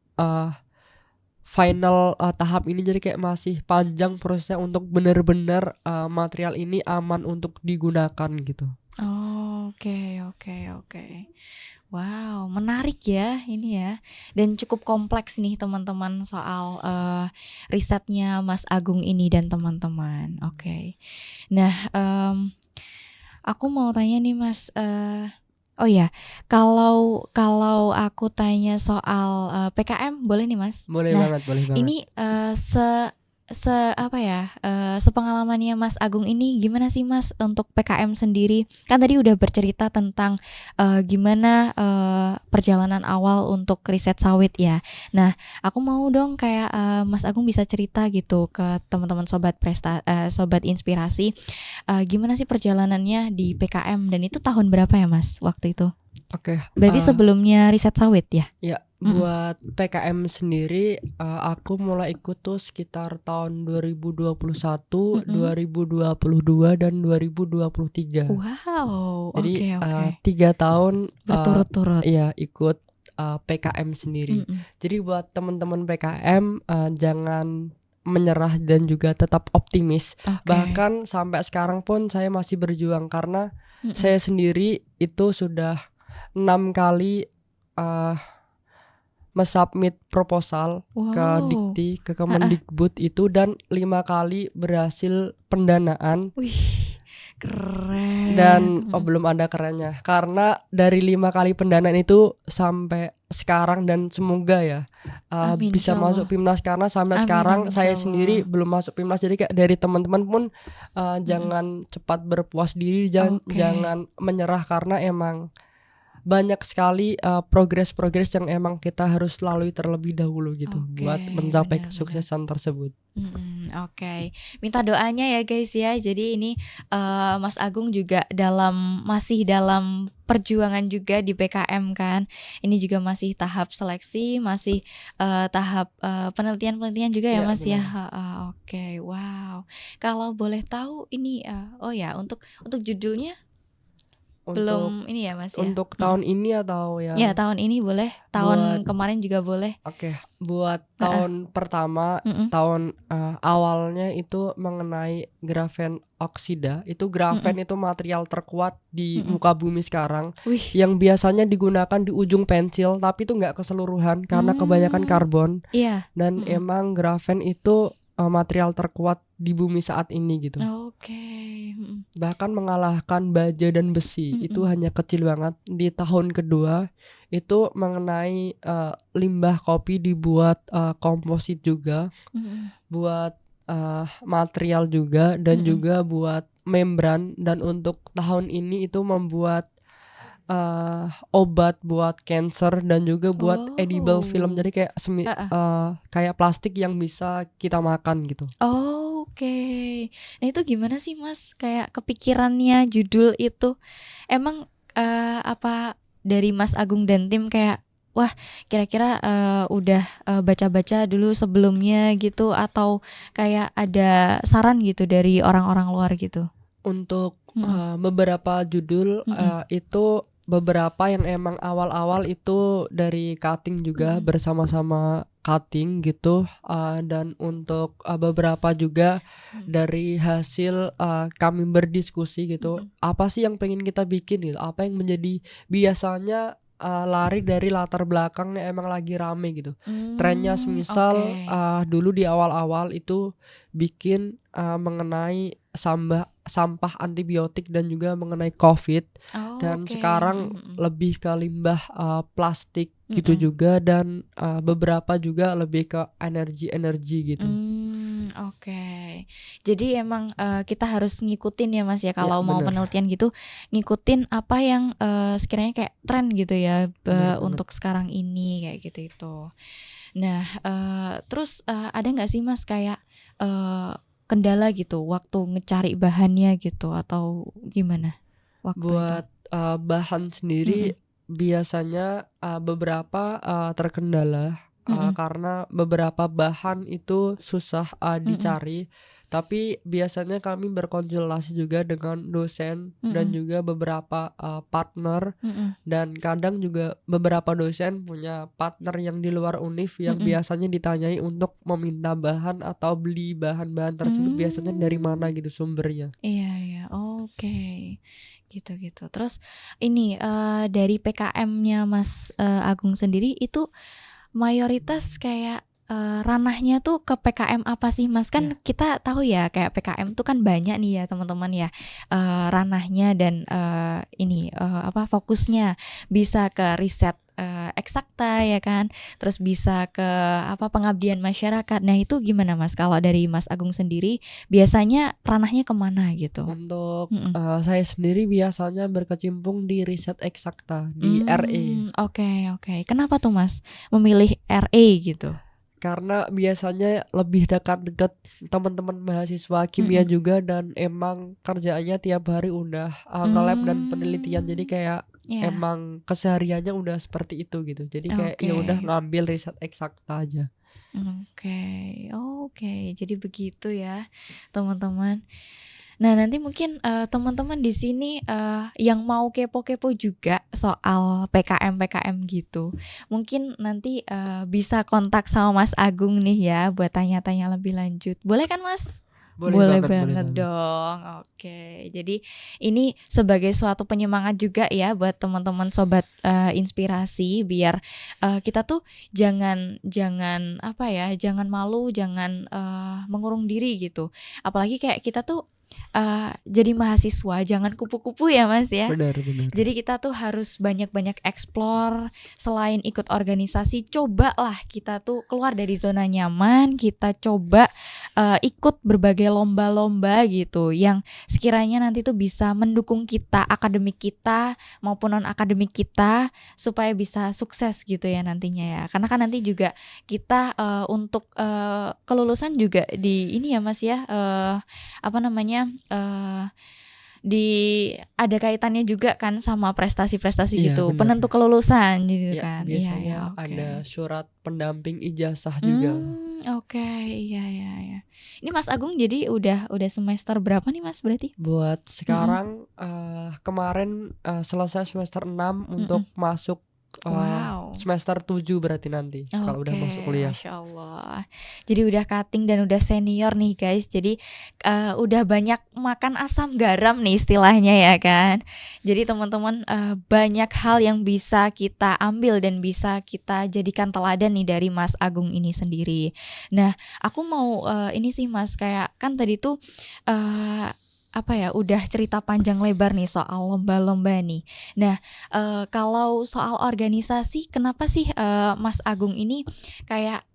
final tahap ini, jadi kayak masih panjang prosesnya untuk benar-benar material ini aman untuk digunakan gitu. Oke, oke, oke. Wow, menarik ya ini ya. Dan cukup kompleks nih teman-teman soal risetnya Mas Agung ini dan teman-teman. Oke. Nah, aku mau tanya nih Mas. Oh ya, kalau aku tanya soal PKM boleh nih Mas? Boleh Nah, banget, boleh banget. ini apa ya, sepengalamannya Mas Agung ini gimana sih Mas untuk PKM sendiri? Kan tadi udah bercerita tentang gimana perjalanan awal untuk riset sawit ya. Nah, aku mau dong kayak Mas Agung bisa cerita gitu ke teman-teman sobat inspirasi, gimana sih perjalanannya di PKM dan itu tahun berapa ya Mas waktu itu? Oke. Berarti sebelumnya riset sawit ya? Ya, buat PKM sendiri aku mulai ikut tuh sekitar tahun 2021, 2022 dan 2023. Wow, Jadi oke. 3 tahun Berturut-turut. ya ikut PKM sendiri. Jadi buat teman-teman PKM jangan menyerah dan juga tetap optimis. Bahkan sampai sekarang pun saya masih berjuang karena saya sendiri itu sudah 6 kali mesubmit proposal ke Dikti, ke Kemendikbud itu, dan 5 kali berhasil pendanaan. Wih, keren. Dan belum ada kerennya, karena dari 5 kali pendanaan itu sampai sekarang, dan semoga ya Amin, bisa insyaallah. masuk PIMNAS, karena sampai Amin, sekarang amin, saya insyaallah. sendiri belum masuk PIMNAS. Jadi kayak dari teman-teman pun jangan cepat berpuas diri, jangan menyerah, karena emang banyak sekali progres-progres yang emang kita harus lalui terlebih dahulu gitu buat mencapai kesuksesan tersebut. Oke. Minta doanya ya guys ya. Jadi ini Mas Agung juga masih dalam perjuangan juga di PKM kan. Ini juga masih tahap seleksi, masih tahap penelitian juga ya Mas ya. Oke, wow. Kalau boleh tahu ini untuk judulnya belum ini ya Mas ya. Untuk tahun ini atau yang? Ya, tahun ini boleh. Tahun kemarin juga boleh. Oke, buat tahun pertama, tahun awalnya itu mengenai grafen oksida. Itu grafen itu material terkuat di muka bumi sekarang. Yang biasanya digunakan di ujung pensil, tapi itu nggak keseluruhan karena kebanyakan karbon. Iya. Dan emang grafen itu material terkuat di bumi saat ini gitu. Bahkan mengalahkan baja dan besi. Itu hanya kecil banget. Di tahun kedua itu mengenai limbah kopi dibuat komposit juga, buat material juga, dan juga buat membran. Dan untuk tahun ini itu membuat obat buat cancer dan juga buat edible film. Jadi kayak kayak plastik yang bisa kita makan gitu. Nah itu gimana sih Mas kayak kepikirannya judul itu? Emang apa dari Mas Agung dan tim kayak wah kira-kira udah baca-baca dulu sebelumnya gitu, atau kayak ada saran gitu dari orang-orang luar gitu? Untuk beberapa judul itu beberapa yang emang awal-awal itu dari cutting juga, bersama-sama cutting gitu, dan untuk beberapa juga dari hasil kami berdiskusi gitu. Apa sih yang pengen kita bikin gitu, apa yang menjadi biasanya lari dari latar belakangnya emang lagi rame gitu. Trennya semisal dulu di awal-awal itu bikin mengenai sampah antibiotik dan juga mengenai COVID, dan sekarang lebih ke limbah plastik gitu juga, dan beberapa juga lebih ke energi gitu. Jadi emang kita harus ngikutin ya Mas ya kalau mau penelitian gitu, ngikutin apa yang sekiranya kayak tren gitu ya untuk sekarang ini kayak gitu itu. Nah terus ada nggak sih Mas kayak kendala gitu waktu ngecari bahannya gitu, atau gimana waktu buat bahan sendiri biasanya beberapa terkendala Mm-mm. karena beberapa bahan itu susah Mm-mm. dicari. Tapi biasanya kami berkonsultasi juga dengan dosen dan Mm-mm. juga beberapa partner, Mm-mm. dan kadang juga beberapa dosen punya partner yang di luar univ yang Mm-mm. biasanya ditanyai untuk meminta bahan atau beli bahan-bahan tersebut biasanya dari mana Hmm. gitu sumbernya. Iya, iya, oke, gitu-gitu. Terus ini dari PKM-nya Mas Agung sendiri itu mayoritas kayak ranahnya tuh ke PKM apa sih Mas? Ya, Kan kita tahu ya kayak PKM tuh kan banyak nih ya teman-teman ya, ranahnya dan ini apa fokusnya bisa ke riset eksakta ya kan, terus bisa ke apa pengabdian masyarakat. Nah itu gimana Mas? Kalau dari Mas Agung sendiri biasanya ranahnya kemana gitu? untuk Mm-mm. saya sendiri biasanya berkecimpung di riset eksakta di RE. Oke, oke. Kenapa tuh Mas memilih RE gitu? Karena biasanya lebih dekat-dekat teman-teman mahasiswa kimia Mm-mm. juga, dan emang kerjaannya tiap hari udah nge-lab dan penelitian, jadi Hmm, kayak ya, emang kesehariannya udah seperti itu gitu. Jadi kayak oke, ya udah ngambil riset eksakta aja. oke, oke. Jadi begitu ya, teman-teman. Nah, nanti mungkin teman-teman di sini yang mau kepo-kepo juga soal PKM-PKM gitu, mungkin nanti bisa kontak sama Mas Agung nih ya buat tanya-tanya lebih lanjut. Boleh kan, Mas? Boleh Boleh banget, boleh banget banget. dong. Oke. Jadi ini sebagai suatu penyemangat juga ya buat teman-teman sobat inspirasi biar kita tuh jangan jangan apa ya, jangan malu, jangan mengurung diri gitu. Apalagi kayak kita tuh jadi mahasiswa jangan kupu-kupu ya Mas ya. Benar, benar. Jadi kita tuh harus banyak-banyak explore, selain ikut organisasi, cobalah kita tuh keluar dari zona nyaman, kita coba ikut berbagai lomba-lomba gitu yang sekiranya nanti tuh bisa mendukung kita, akademik kita maupun non akademik kita supaya bisa sukses gitu ya nantinya ya. Karena kan nanti juga kita untuk kelulusan juga di ini ya Mas ya, apa namanya? Di ada kaitannya juga kan sama prestasi-prestasi Iya, gitu, benar. penentu kelulusan gitu Ya, kan. Iya ya, biasanya ada oke. surat pendamping ijazah juga. Oke, iya ya ya. Ini Mas Agung jadi udah semester berapa nih Mas berarti? Buat Mm-mm. sekarang kemarin selesai semester 6 Mm-mm. untuk masuk Wow. semester 7 berarti nanti kalau udah masuk Oke, kuliah. Masya Allah. Jadi udah cutting dan udah senior nih guys. Jadi udah banyak makan asam garam nih istilahnya ya kan. Jadi teman-teman banyak hal yang bisa kita ambil dan bisa kita jadikan teladan nih dari Mas Agung ini sendiri. Nah, aku mau ini sih Mas kayak kan tadi tuh eh, apa ya udah cerita panjang lebar nih soal lomba-lomba nih. Nah, kalau soal organisasi, kenapa sih Mas Agung ini kayak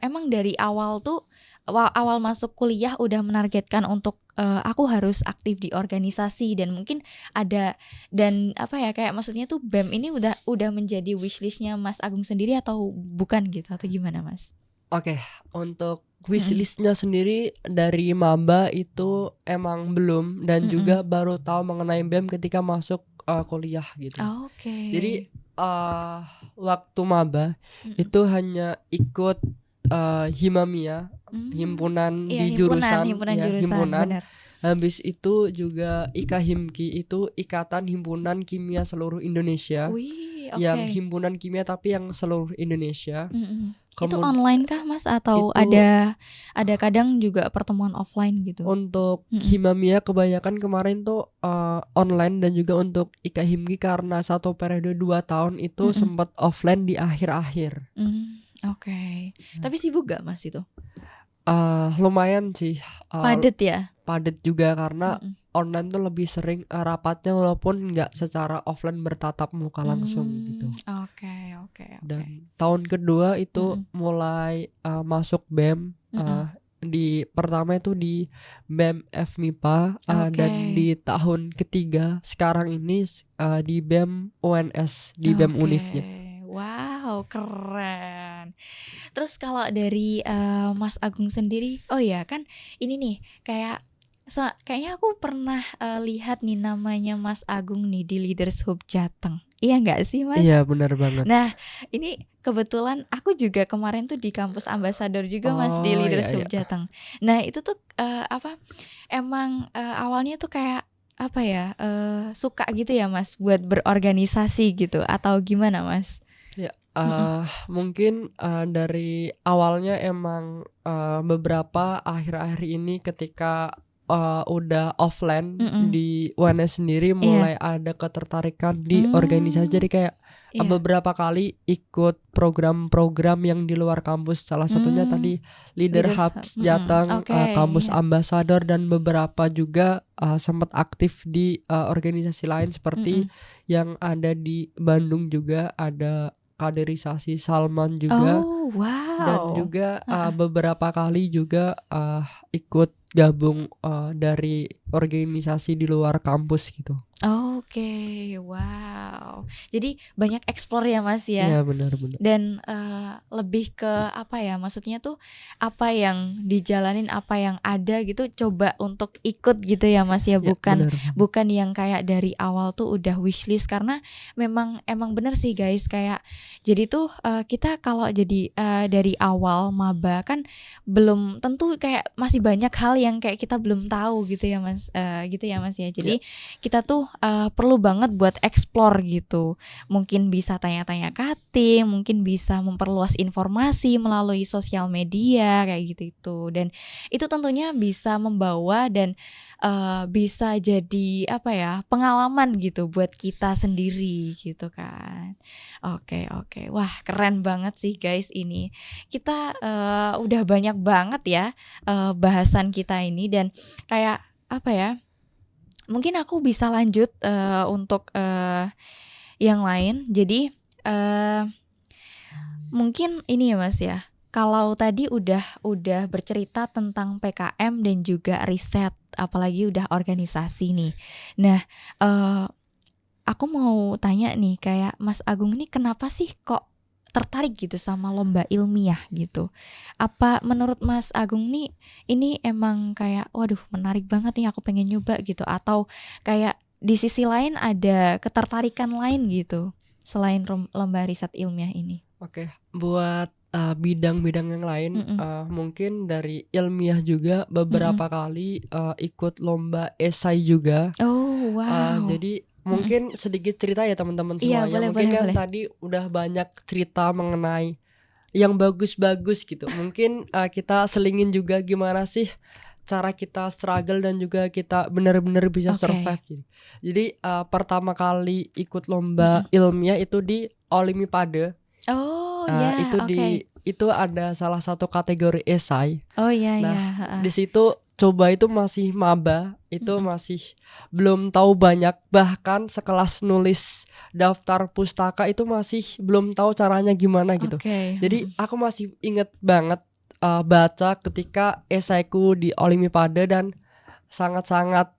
emang dari awal tuh awal masuk kuliah udah menargetkan untuk aku harus aktif di organisasi dan mungkin ada dan apa ya kayak maksudnya tuh BEM ini udah menjadi wishlistnya Mas Agung sendiri atau bukan gitu atau gimana Mas? Oke, untuk Mm-mm. wishlistnya sendiri dari maba itu emang belum, dan Mm-mm. juga baru tahu mengenai BEM ketika masuk kuliah gitu. Oke. Jadi waktu maba Mm-mm. itu hanya ikut Himamia, Hmm. himpunan Iya di himpunan jurusan himpunan ya, jurusan himpunan. benar. Habis itu juga IKHIMKI, itu Ikatan Himpunan Kimia Seluruh Indonesia, Wih, yang oke. himpunan kimia tapi yang seluruh Indonesia. Mm-mm. Itu Kemudian online kah Mas atau itu ada kadang juga pertemuan offline gitu? untuk Mm-mm. Himamia kebanyakan kemarin tuh online, dan juga untuk IKHIMKI karena satu periode 2 tahun itu Mm-mm. sempat offline di akhir-akhir. Oke. Tapi sibuk gak Mas itu? Lumayan sih, Padet ya? padat juga karena Mm-mm. online tuh lebih sering rapatnya, walaupun nggak secara offline bertatap muka langsung gitu. Oke, oke, oke. Dan tahun kedua itu Mm-mm. mulai masuk BEM, Mm-mm. di pertama itu di BEM FMIPA, Oke. dan di tahun ketiga sekarang ini di BEM UNS, di BEM Oke. Univnya. Wow, keren. Terus kalau dari Mas Agung sendiri, oh ya kan ini nih kayak kayaknya aku pernah lihat nih namanya Mas Agung nih di Leaders Hub Jateng. Iya nggak sih Mas? Iya benar banget. Nah, ini kebetulan aku juga kemarin tuh di kampus ambasador juga Mas, di Oh iya Leadership iya. Jateng. Nah, itu tuh apa, emang awalnya tuh kayak apa ya, suka gitu ya Mas buat berorganisasi gitu atau gimana Mas? Ya, Mhm, mungkin, dari awalnya emang, beberapa akhir-akhir ini ketika, udah offline mhm, di UNS sendiri iya, mulai ada ketertarikan di organisasi. mmm, Jadi kayak, iya, beberapa kali ikut program-program yang di luar kampus. Salah satunya mmm, tadi Leader Leadership, Hubs Jateng, oke, kampus iya, ambasador dan beberapa juga, sempat aktif di, organisasi lain seperti mhm. yang ada di Bandung juga ada kaderisasi Salman juga Oh, dan wow, juga, heeh. beberapa kali juga, ikut gabung, dari organisasi di luar kampus gitu. Oke, wow. Jadi banyak explore ya, Mas, Iya ya? benar benar. Dan, lebih ke apa ya, maksudnya tuh apa yang dijalanin, apa yang ada gitu coba untuk ikut gitu ya, Mas, ya? Iya Bukan benar banget. bukan yang kayak dari awal tuh udah wishlist karena emang bener sih, guys, kayak jadi tuh, kita kalau jadi, dari awal maba kan belum tentu kayak masih banyak hal yang kayak kita belum tahu gitu ya, Mas, gitu ya, Mas, ya? Iya Jadi kita tuh, perlu banget buat explore gitu. Mungkin bisa tanya-tanya cutting, mungkin bisa memperluas informasi melalui sosial media kayak gitu itu. Dan itu tentunya bisa membawa dan, bisa jadi apa ya, pengalaman gitu buat kita sendiri gitu kan. Oke oke. Wah keren banget sih guys ini. Kita, udah banyak banget ya, bahasan kita ini dan kayak apa ya, mungkin aku bisa lanjut, untuk, yang lain. Jadi, eee, mungkin ini ya, Mas, ya, kalau tadi udah bercerita tentang PKM dan juga riset, apalagi udah organisasi nih. Nah, eee, aku mau tanya nih, kayak Mas Agung ini kenapa sih kok tertarik gitu sama lomba ilmiah gitu? Apa menurut Mas Agung nih, ini emang kayak, "Waduh menarik banget nih aku pengen nyoba," gitu, atau kayak di sisi lain ada ketertarikan lain gitu, selain lomba riset ilmiah ini? Oke. Buat, bidang-bidang yang lain, Mhm, mungkin dari ilmiah juga mhm. beberapa kali, ikut lomba esai juga. Oh wow, Jadi mhm. mungkin sedikit cerita ya teman-teman Iya semuanya. boleh Mungkin boleh kan boleh. tadi udah banyak cerita mengenai yang bagus-bagus gitu. Mungkin, kita selingin juga gimana sih cara kita struggle dan juga kita benar-benar bisa Oke. survive gitu. Jadi, pertama kali ikut lomba Mhm. ilmiah itu di Olimpiade, Oh ya, itu ada salah satu kategori esai. oh iya Nah, iya, heeh, di situ coba itu masih maba, itu mhm. masih belum tahu banyak, bahkan sekelas nulis daftar pustaka itu masih belum tahu caranya gimana gitu. Oke, Jadi mhm. aku masih inget banget, baca ketika esaiku di Olimpiade dan sangat-sangat,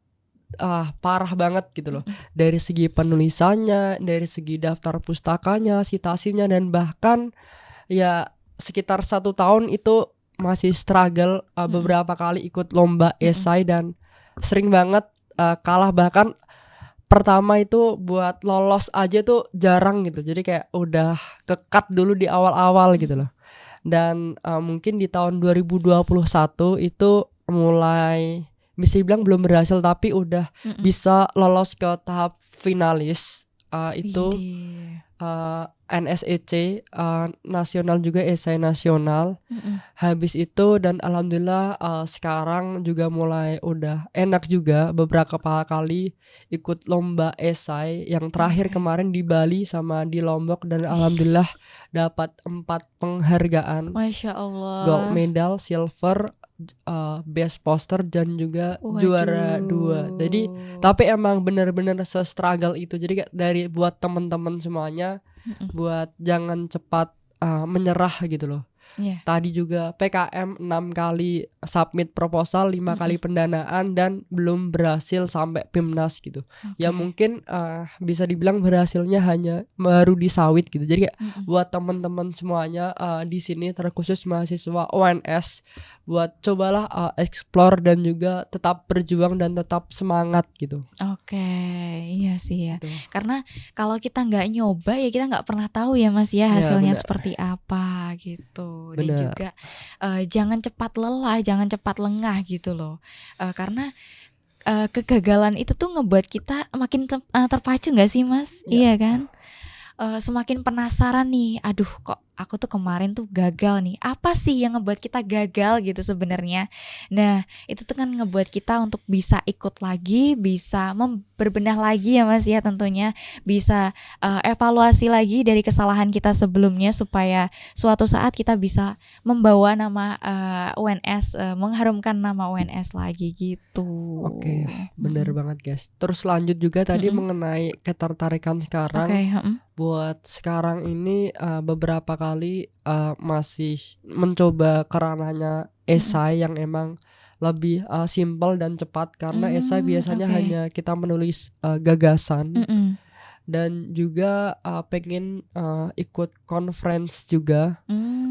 parah banget gitu loh. Mhm. Dari segi penulisannya, dari segi daftar pustakanya, citasinya, dan bahkan ya sekitar 1 tahun itu masih struggle, Mhm, beberapa kali ikut lomba mhm. esai dan sering banget, kalah. Bahkan pertama itu buat lolos aja tuh jarang gitu. Jadi kayak udah ke-cut dulu di awal-awal gitu Mhm, loh. Dan, mungkin di tahun 2021 itu mulai bisa dibilang belum berhasil tapi udah mhm. bisa lolos ke tahap finalis, itu Widih, NSEC, nasional juga esai nasional. mhm, Habis itu dan alhamdulillah, sekarang juga mulai udah enak juga beberapa kali ikut lomba esai, yang terakhir oke. kemarin di Bali sama di Lombok dan Ih, alhamdulillah dapat 4 penghargaan, Masya gold Allah. medal, silver, best poster dan juga juara 2. Jadi Waduh, tapi emang bener-bener se-struggle itu. Jadi kayak buat temen-temen semuanya mhm, buat jangan cepat, menyerah gitu loh. Iya. Tadi juga PKM 6 kali submit proposal, 5 kali pendanaan dan belum berhasil sampai PIMNAS gitu. Ya Oke. mungkin bisa dibilang berhasilnya hanya baru di sawit gitu. Jadi kayak Mm-mm. buat teman-teman semuanya di sini terkhusus mahasiswa UNS, buat cobalah explore dan juga tetap berjuang dan tetap semangat gitu. Oke, iya sih ya. Gitu. Karena kalau kita nggak nyoba ya kita nggak pernah tahu ya Mas ya Ya hasilnya benar, seperti apa gitu. Dan benar. juga jangan cepat lelah, jangan cepat lengah gitu loh. Karena kegagalan itu tuh ngebuat kita makin terpacu nggak sih Mas? Ya, Iya kan? Semakin penasaran nih, aduh kok aku tuh kemarin tuh gagal nih, apa sih yang ngebuat kita gagal gitu sebenarnya. Nah itu tuh kan ngebuat kita untuk bisa ikut lagi, bisa berbenah lagi ya Mas ya, tentunya bisa evaluasi lagi dari kesalahan kita sebelumnya supaya suatu saat kita bisa membawa nama UNS, mengharumkan nama UNS lagi gitu. oke, benar banget guys. Terus lanjut juga tadi Mm-mm. mengenai ketertarikan sekarang. Oke, Buat sekarang ini beberapa kali masih mencoba ke ranahnya esai yang emang lebih simpel dan cepat, karena esai biasanya Oke. hanya kita menulis gagasan Mm-mm. dan juga pengen ikut conference juga.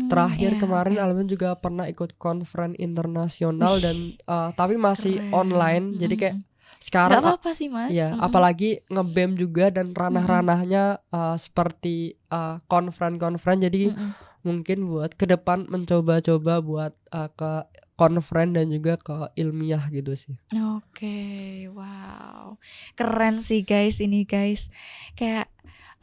Terakhir Iya, kemarin oke. Alvin juga pernah ikut conference internasional dan Wih, tapi masih keren. online. Jadi kayak Nggak sekarang apa-apa sih Mas. ya, apalagi nge-BEM juga dan Mm-mm. ranah-ranahnya seperti conference. Jadi Mm-mm. mungkin buat ke depan mencoba-coba buat ke conference dan juga ke ilmiah gitu sih. Oke, wow, keren sih guys ini guys. Kayak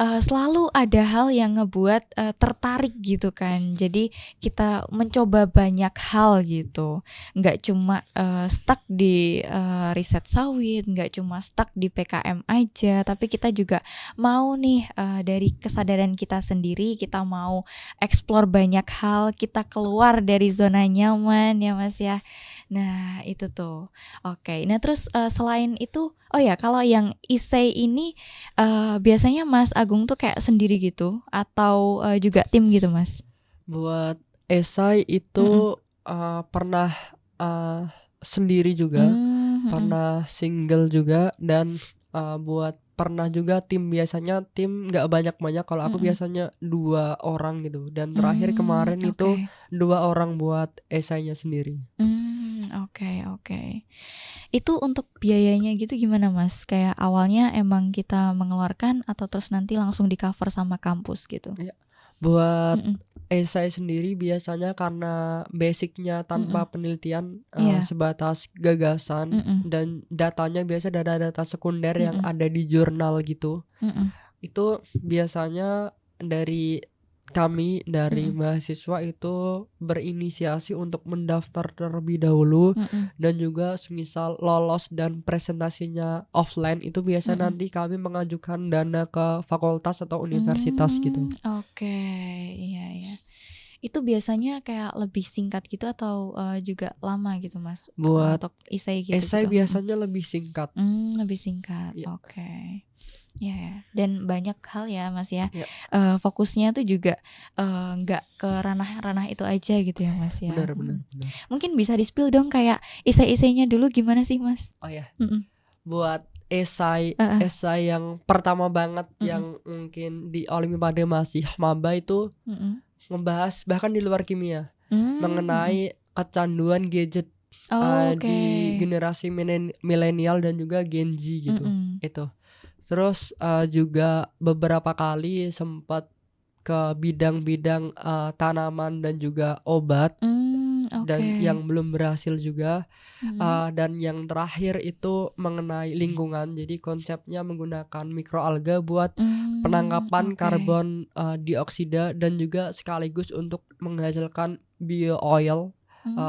selalu ada hal yang ngebuat tertarik gitu kan. Jadi kita mencoba banyak hal gitu. Nggak cuma stuck di riset sawit, nggak cuma stuck di PKM aja, tapi kita juga mau nih dari kesadaran kita sendiri, kita mau explore banyak hal, kita keluar dari zona nyaman ya Mas ya. Nah, itu tuh. Oke. Nah, terus selain itu, oh ya, kalau yang essay ini biasanya Mas Agung tuh kayak sendiri gitu atau juga tim gitu, Mas? Buat esai Mm-mm. itu pernah uh, sendiri juga, Mm-mm. pernah single juga, dan buat pernah juga tim. Biasanya tim nggak banyak-banyak, kalau aku Mm-mm. biasanya 2 orang gitu, dan terakhir kemarin itu Oke. 2 orang buat esainya sendiri. Oke, oke. Itu untuk biayanya gitu gimana, Mas? Kayak awalnya emang kita mengeluarkan atau terus nanti langsung di cover sama kampus gitu? Ya, buat Mm-mm. esai sendiri biasanya karena basicnya Mm-mm. tanpa penelitian, Iya. sebatas gagasan Mm-mm. dan datanya biasa data-data sekunder yang Mm-mm. ada di jurnal gitu. Mm-mm. Itu biasanya dari kami dari Mm-mm. mahasiswa itu berinisiasi untuk mendaftar terlebih dahulu, Mm-mm. dan juga semisal lolos dan presentasinya offline itu biasa Mm-mm. nanti kami mengajukan dana ke fakultas atau universitas gitu. Oke, iya ya. Itu biasanya kayak lebih singkat gitu atau juga lama gitu Mas? Buat Untuk essay esai gitu-gitu. biasanya lebih singkat. Lebih singkat. Ya, Oke. Ya, ya. Dan banyak hal ya Mas ya. ya, Fokusnya tuh juga nggak ke ranah-ranah itu aja gitu ya Mas ya. benar benar benar. Mungkin bisa di-spill dong kayak essay-essaynya dulu gimana sih Mas? Oh ya, Mm-mm. buat esai Uh-uh. esai yang pertama banget Mm-mm. yang mungkin di Olimpiade masih maba itu Mm-mm. ngebahas bahkan di luar kimia Mm-mm. mengenai kecanduan gadget Oke. di generasi milenial dan juga Gen Z gitu. Mm-mm. Itu. Terus juga beberapa kali sempat ke bidang-bidang tanaman dan juga obat, Oke. dan yang belum berhasil juga. Mm-mm. Dan yang terakhir itu mengenai lingkungan. Jadi konsepnya menggunakan mikroalga buat penangkapan Oke. karbon dioksida dan juga sekaligus untuk menghasilkan bio oil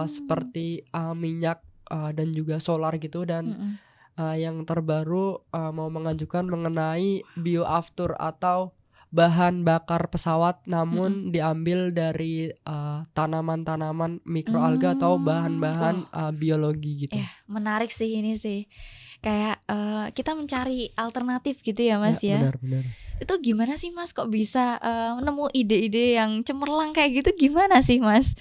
seperti minyak dan juga solar gitu. Dan Mm-mm. yang terbaru mau mengajukan mengenai bioaftur atau bahan bakar pesawat Mm-mm. namun diambil dari tanaman-tanaman mikroalga atau bahan-bahan Oh, biologi gitu. ya menarik sih ini sih. kayak kita mencari alternatif gitu ya Mas ya. benar-benar. Itu gimana sih Mas kok bisa nemu ide-ide yang cemerlang kayak gitu, gimana sih Mas?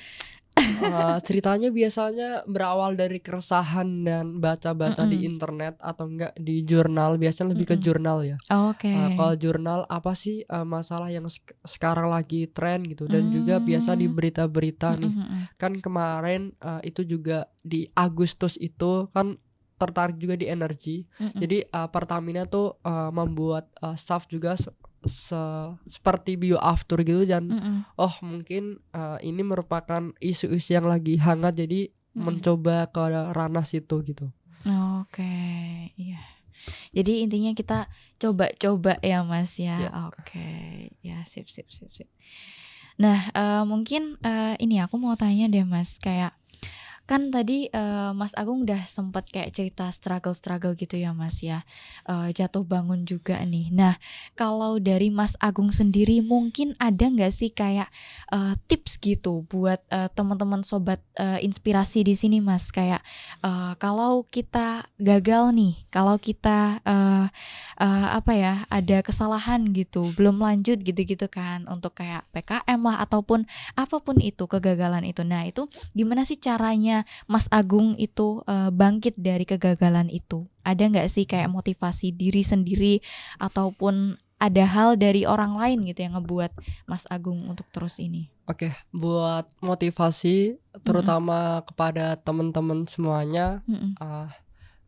Ceritanya biasanya berawal dari keresahan dan baca-baca di Mm-mm, internet atau enggak di jurnal, biasanya lebih ke mm-mm. jurnal ya. Oke. Kalau jurnal apa sih masalah yang sekarang lagi tren gitu, dan juga biasa di Hmm, berita-berita nih. mm-mm, Kan kemarin itu juga di Agustus itu kan tertarik juga di energi. mm-mm, Jadi Pertamina tuh membuat SAF juga seperti bioaftur gitu, dan mm-mm, mungkin ini merupakan isu-isu yang lagi hangat, jadi mm-mm. mencoba ke ranah situ gitu. Oke, iya. Jadi intinya kita coba-coba ya Mas ya. Ya, Oke, ya sip sip sip sip. Nah, mungkin ini aku mau tanya deh Mas, kayak kan tadi Mas Agung udah sempet kayak cerita struggle-struggle gitu ya Mas ya, jatuh bangun juga nih. Nah, kalau dari Mas Agung sendiri mungkin ada nggak sih kayak tips gitu buat teman-teman sobat inspirasi di sini Mas, kayak kalau kita gagal nih, kalau kita apa ya, ada kesalahan gitu, belum lanjut gitu-gitu kan untuk kayak PKM lah ataupun apapun itu kegagalan itu. Nah, itu gimana sih caranya Mas Agung itu bangkit dari kegagalan itu? Ada nggak sih kayak motivasi diri sendiri ataupun ada hal dari orang lain gitu yang ngebuat Mas Agung untuk terus ini? oke. Buat motivasi Mm-mm, terutama kepada teman-teman semuanya, mm-mm, uh,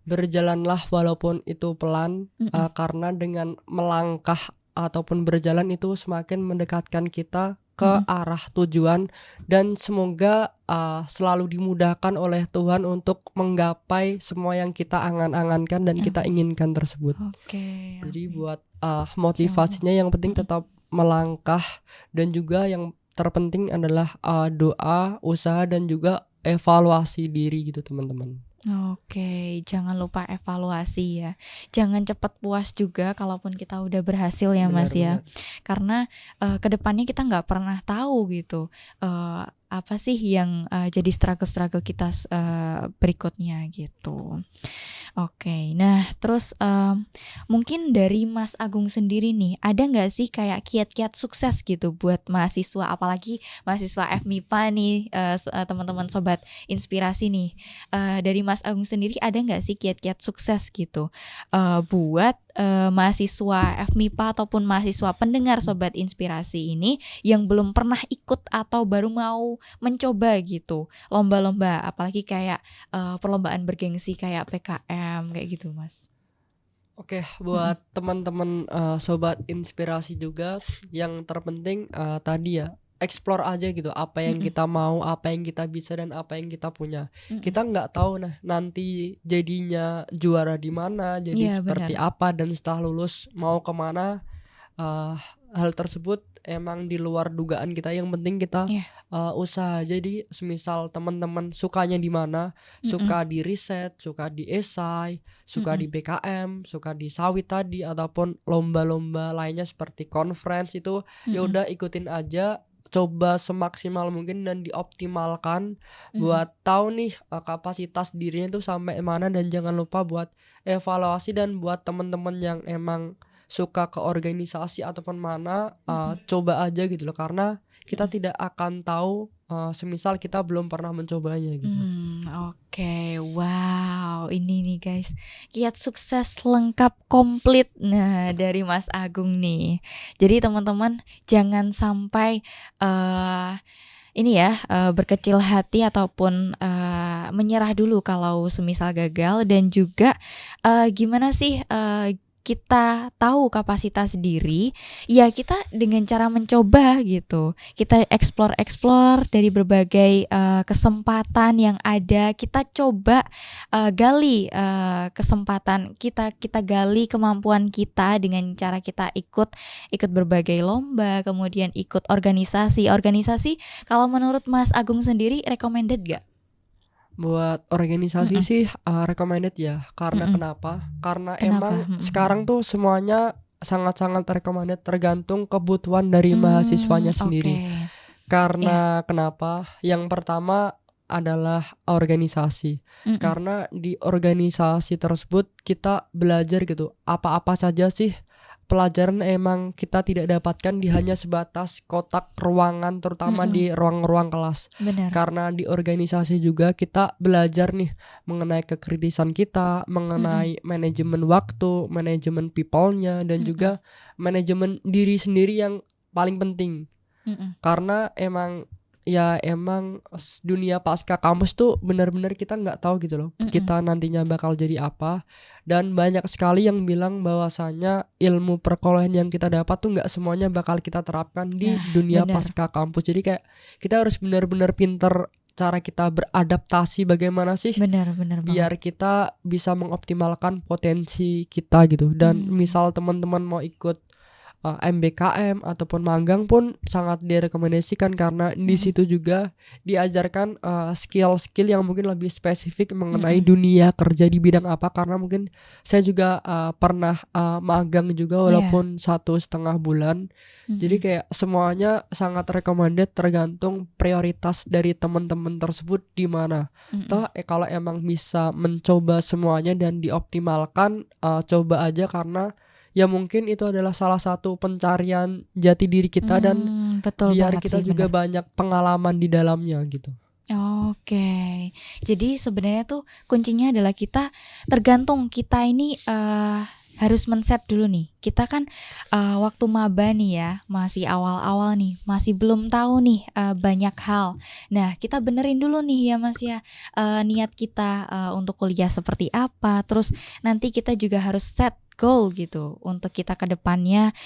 berjalanlah walaupun itu pelan, mm-mm, karena dengan melangkah ataupun berjalan itu semakin mendekatkan kita ke mm-mm. arah tujuan, dan semoga selalu dimudahkan oleh Tuhan untuk menggapai semua yang kita angan-angankan dan kita Amin. inginkan tersebut. Oke, Jadi amin. buat Ya Allah. motivasinya yang penting Mm-mm, tetap melangkah, dan juga yang terpenting adalah doa, usaha, dan juga evaluasi diri gitu teman-teman. Oke, jangan lupa evaluasi ya. Jangan cepat puas juga kalaupun kita udah berhasil ya Mas ya. Benar-benar. Karena kedepannya kita nggak pernah tahu gitu. Apa sih yang jadi struggle-struggle kita berikutnya gitu. Oke, nah terus mungkin dari Mas Agung sendiri nih, ada nggak sih kayak kiat-kiat sukses gitu buat mahasiswa, apalagi mahasiswa FMIPA nih, teman-teman sobat inspirasi nih. Dari Mas Agung sendiri ada nggak sih kiat-kiat sukses gitu buat mahasiswa FMIPA ataupun mahasiswa pendengar sobat inspirasi ini yang belum pernah ikut atau baru mau mencoba gitu lomba-lomba, apalagi kayak perlombaan bergengsi kayak PKM kayak gitu Mas. Oke, Mm-mm, buat teman-teman sobat inspirasi juga, yang terpenting tadi ya, explore aja gitu apa yang mm-mm, kita mau, apa yang kita bisa, dan apa yang kita punya. mm-mm. Kita nggak tahu nanti jadinya juara di mana, jadi Iya benar. seperti apa, dan setelah lulus mau kemana. uh, Hal tersebut emang di luar dugaan kita. Yang penting kita Iya. usaha. Jadi semisal teman-teman sukanya di mana, Mm-mm, suka di riset, suka di esai, suka mm-mm, di BKM, suka di sawit tadi, ataupun lomba-lomba lainnya seperti conference, itu ya mm-mm, udah ikutin aja, coba semaksimal mungkin dan dioptimalkan mm-mm. buat tahu nih kapasitas dirinya itu sampai mana. Dan jangan lupa buat evaluasi, dan buat teman-teman yang emang suka ke organisasi ataupun mana, Mm-mm, coba aja gitu loh, karena kita mm-mm. tidak akan tahu semisal kita belum pernah mencobanya gitu. Oke, wow, ini nih guys, kiat sukses lengkap komplit. Nah, dari Mas Agung nih. Jadi teman-teman jangan sampai ini ya berkecil hati ataupun menyerah dulu kalau semisal gagal, dan juga gimana sih kita tahu kapasitas diri ya, kita dengan cara mencoba gitu, kita explore dari berbagai kesempatan yang ada, kita coba gali kesempatan kita gali kemampuan kita dengan cara kita ikut berbagai lomba, kemudian ikut organisasi. Kalau menurut Mas Agung sendiri recommended gak? Buat organisasi Mm-mm, sih recommended ya. Karena mm-mm. kenapa? Karena Kenapa? emang sekarang tuh semuanya sangat-sangat recommended, tergantung kebutuhan dari mahasiswanya Oke. sendiri. Ya. Karena kenapa? Yang pertama, adalah organisasi. Mm-mm. Karena di organisasi tersebut kita belajar gitu, apa-apa saja sih pelajaran emang kita tidak dapatkan di hanya sebatas kotak ruangan, terutama Mm-mm. di ruang-ruang kelas. Benar. Karena di organisasi juga kita belajar nih mengenai kekritisan kita, mengenai manajemen waktu, manajemen people-nya, dan Mm-mm. juga manajemen diri sendiri yang paling penting. Mm-mm. Karena emang dunia pasca kampus tuh benar-benar kita nggak tahu gitu loh, kita nantinya bakal jadi apa. Dan banyak sekali yang bilang bahwasanya ilmu perkuliahan yang kita dapat tuh nggak semuanya bakal kita terapkan di Nah, dunia benar. pasca kampus. Jadi kayak kita harus benar-benar pinter cara kita beradaptasi bagaimana sih Benar biar banget. kita bisa mengoptimalkan potensi kita gitu. Dan misal teman-teman mau ikut MBKM ataupun magang pun sangat direkomendasikan, karena di situ juga diajarkan skill-skill yang mungkin lebih spesifik mengenai dunia kerja di bidang apa. Karena mungkin saya juga pernah magang juga walaupun 1,5 bulan. Jadi kayak semuanya sangat recommended, tergantung prioritas dari teman-teman tersebut di mana. Toh kalau emang bisa mencoba semuanya dan dioptimalkan, coba aja, karena ya mungkin itu adalah salah satu pencarian jati diri kita, dan Betul biar banget kita sih, juga benar. banyak pengalaman di dalamnya gitu. Oke, jadi sebenarnya tuh kuncinya adalah kita tergantung kita ini harus men-set dulu nih. Kita kan waktu maba nih ya, masih awal-awal nih, masih belum tahu nih banyak hal. Nah, kita benerin dulu nih ya Mas ya, niat kita untuk kuliah seperti apa. Terus nanti kita juga harus set goal gitu untuk kita ke depannya,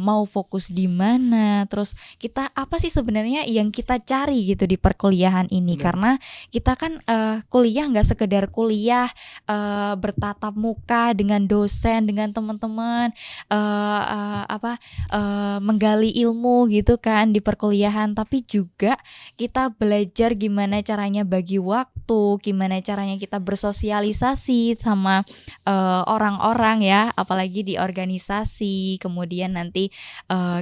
mau fokus di mana, terus kita apa sih sebenarnya yang kita cari gitu di perkuliahan ini. Benar. Karena kita kan kuliah nggak sekedar kuliah bertatap muka dengan dosen, dengan teman-teman, menggali ilmu gitu kan di perkuliahan, tapi juga kita belajar gimana caranya bagi waktu, gimana caranya kita bersosialisasi sama orang-orang ya, apalagi di organisasi. Kemudian nanti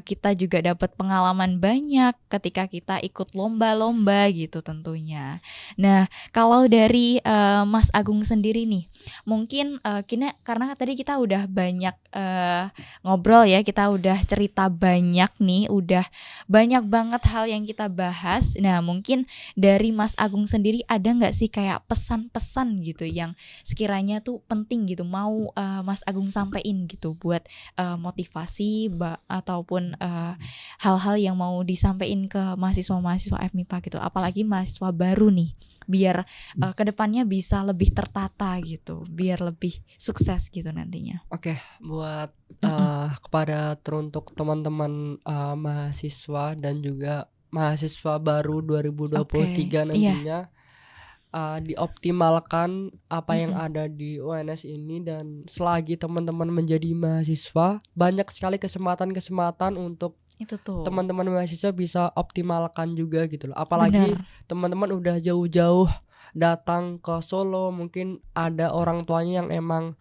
kita juga dapat pengalaman banyak ketika kita ikut lomba-lomba gitu tentunya. Nah, kalau dari Mas Agung sendiri nih, mungkin karena tadi kita udah banyak ngobrol ya, kita udah cerita banyak nih, udah banyak banget hal yang kita bahas. Nah, mungkin dari Mas Agung sendiri ada nggak sih kayak pesan-pesan gitu yang sekiranya tuh penting gitu, mau Mas Agung sampein gitu buat motivasi ataupun hal-hal yang mau disampaikan ke mahasiswa-mahasiswa FMIPA gitu, apalagi mahasiswa baru nih, biar kedepannya bisa lebih tertata gitu, biar lebih sukses gitu nantinya. Oke, buat kepada teruntuk teman-teman mahasiswa dan juga mahasiswa baru 2023 nantinya, dioptimalkan apa yang ada di UNS ini. Dan selagi teman-teman menjadi mahasiswa, banyak sekali kesempatan-kesempatan untuk Itu tuh. teman-teman mahasiswa bisa optimalkan juga gitu loh. Apalagi teman-teman udah jauh-jauh datang ke Solo, mungkin ada orang tuanya yang emang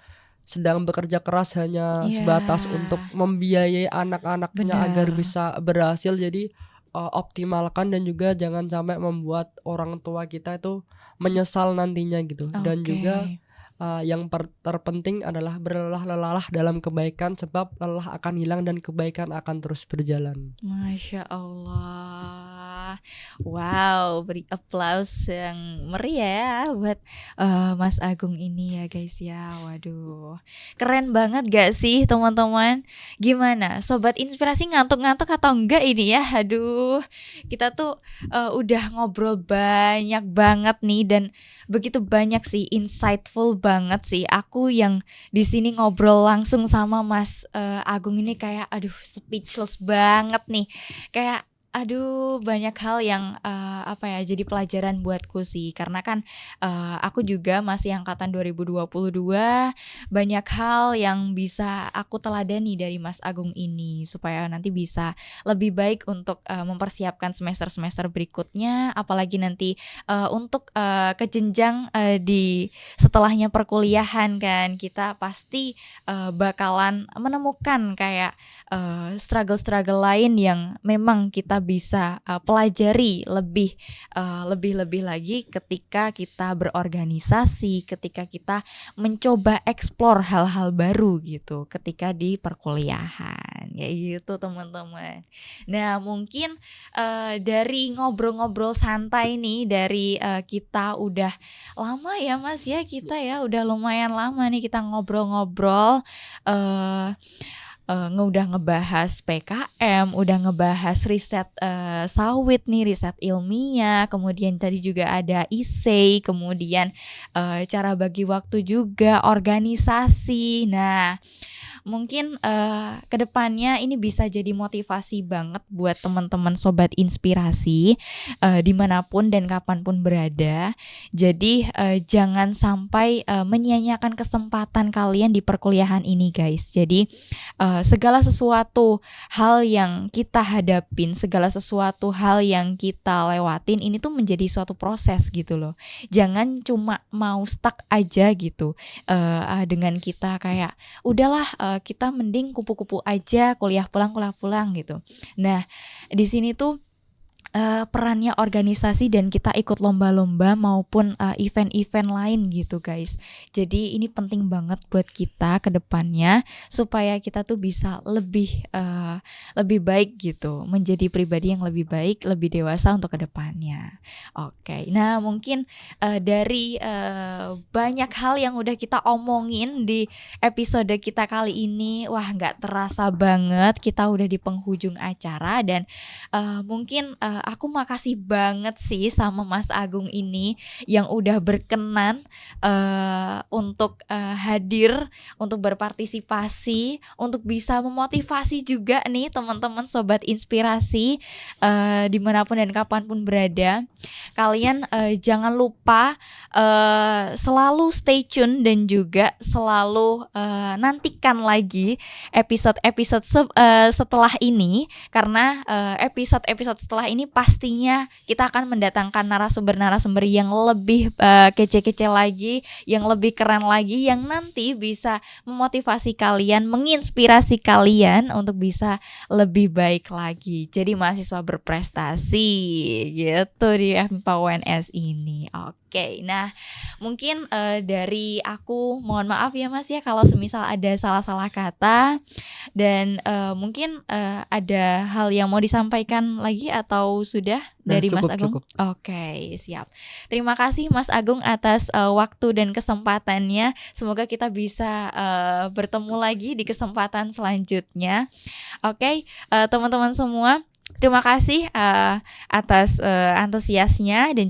sedang bekerja keras hanya sebatas untuk membiayai anak-anaknya agar bisa berhasil. Jadi optimalkan, dan juga jangan sampai membuat orang tua kita itu menyesal nantinya gitu. Dan juga yang terpenting adalah berlelah-lelah dalam kebaikan, sebab lelah akan hilang dan kebaikan akan terus berjalan. Masya Allah. Wow, beri aplaus yang meriah buat Mas Agung ini ya guys ya. Waduh, keren banget gak sih teman-teman? Gimana Sobat Inspirasi, ngantuk-ngantuk atau enggak ini ya? Aduh, kita tuh udah ngobrol banyak banget nih, dan begitu banyak sih, insightful banget sih. Aku yang di sini ngobrol langsung sama Mas Agung ini kayak aduh speechless banget nih. Kayak aduh banyak hal yang jadi pelajaran buatku sih, karena kan aku juga masih angkatan 2022, banyak hal yang bisa aku teladani dari Mas Agung ini supaya nanti bisa lebih baik untuk mempersiapkan semester-semester berikutnya, apalagi nanti untuk ke jenjang di setelahnya perkuliahan kan, kita pasti bakalan menemukan kayak struggle-struggle lain yang memang kita kita bisa pelajari lebih lagi ketika kita berorganisasi, ketika kita mencoba explore hal-hal baru gitu ketika di perkuliahan. Kayak gitu teman-teman. Nah, mungkin dari ngobrol-ngobrol santai nih dari kita udah lama ya Mas ya, kita ya udah lumayan lama nih kita ngobrol-ngobrol, udah ngebahas PKM, udah ngebahas riset sawit nih, riset ilmiah, kemudian tadi juga ada ISEI, kemudian cara bagi waktu juga, organisasi. Nah, mungkin kedepannya ini bisa jadi motivasi banget buat teman-teman sobat inspirasi dimanapun dan kapanpun berada. Jadi jangan sampai menyia-nyiakan kesempatan kalian di perkuliahan ini guys. Jadi segala sesuatu hal yang kita hadapin, segala sesuatu hal yang kita lewatin ini tuh menjadi suatu proses gitu loh. Jangan cuma mau stuck aja gitu dengan kita kayak udahlah kita mending kupu-kupu aja, kuliah pulang gitu. Nah, di sini tuh perannya organisasi dan kita ikut lomba-lomba maupun event-event lain gitu guys. Jadi ini penting banget buat kita ke depannya supaya kita tuh bisa lebih baik gitu, menjadi pribadi yang lebih baik, lebih dewasa untuk ke depannya. Oke. Nah, mungkin dari banyak hal yang udah kita omongin di episode kita kali ini, wah nggak terasa banget kita udah di penghujung acara dan mungkin aku makasih banget sih sama Mas Agung ini yang udah berkenan untuk hadir, untuk berpartisipasi, untuk bisa memotivasi juga nih teman-teman sobat inspirasi dimanapun dan kapanpun berada. Kalian jangan lupa selalu stay tune dan juga selalu nantikan lagi episode-episode setelah ini, karena episode-episode setelah ini pastinya kita akan mendatangkan narasumber-narasumber yang lebih kece-kece lagi, yang lebih keren lagi, yang nanti bisa memotivasi kalian, menginspirasi kalian untuk bisa lebih baik lagi. Jadi mahasiswa berprestasi gitu di FMIPA UNS ini. Oke, nah mungkin dari aku mohon maaf ya Mas ya kalau semisal ada salah-salah kata dan mungkin ada hal yang mau disampaikan lagi atau sudah dari Mas Agung? Cukup. Oke, siap. Terima kasih Mas Agung atas waktu dan kesempatannya. Semoga kita bisa bertemu lagi di kesempatan selanjutnya. Oke, teman-teman semua, terima kasih atas antusiasnya dan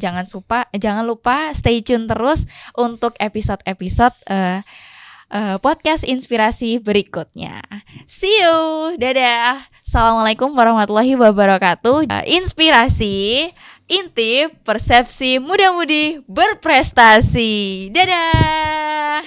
jangan lupa stay tune terus untuk episode-episode podcast inspirasi berikutnya. See you, dadah. Assalamualaikum warahmatullahi wabarakatuh. Inspirasi, intip, persepsi muda-mudi berprestasi. Dadah.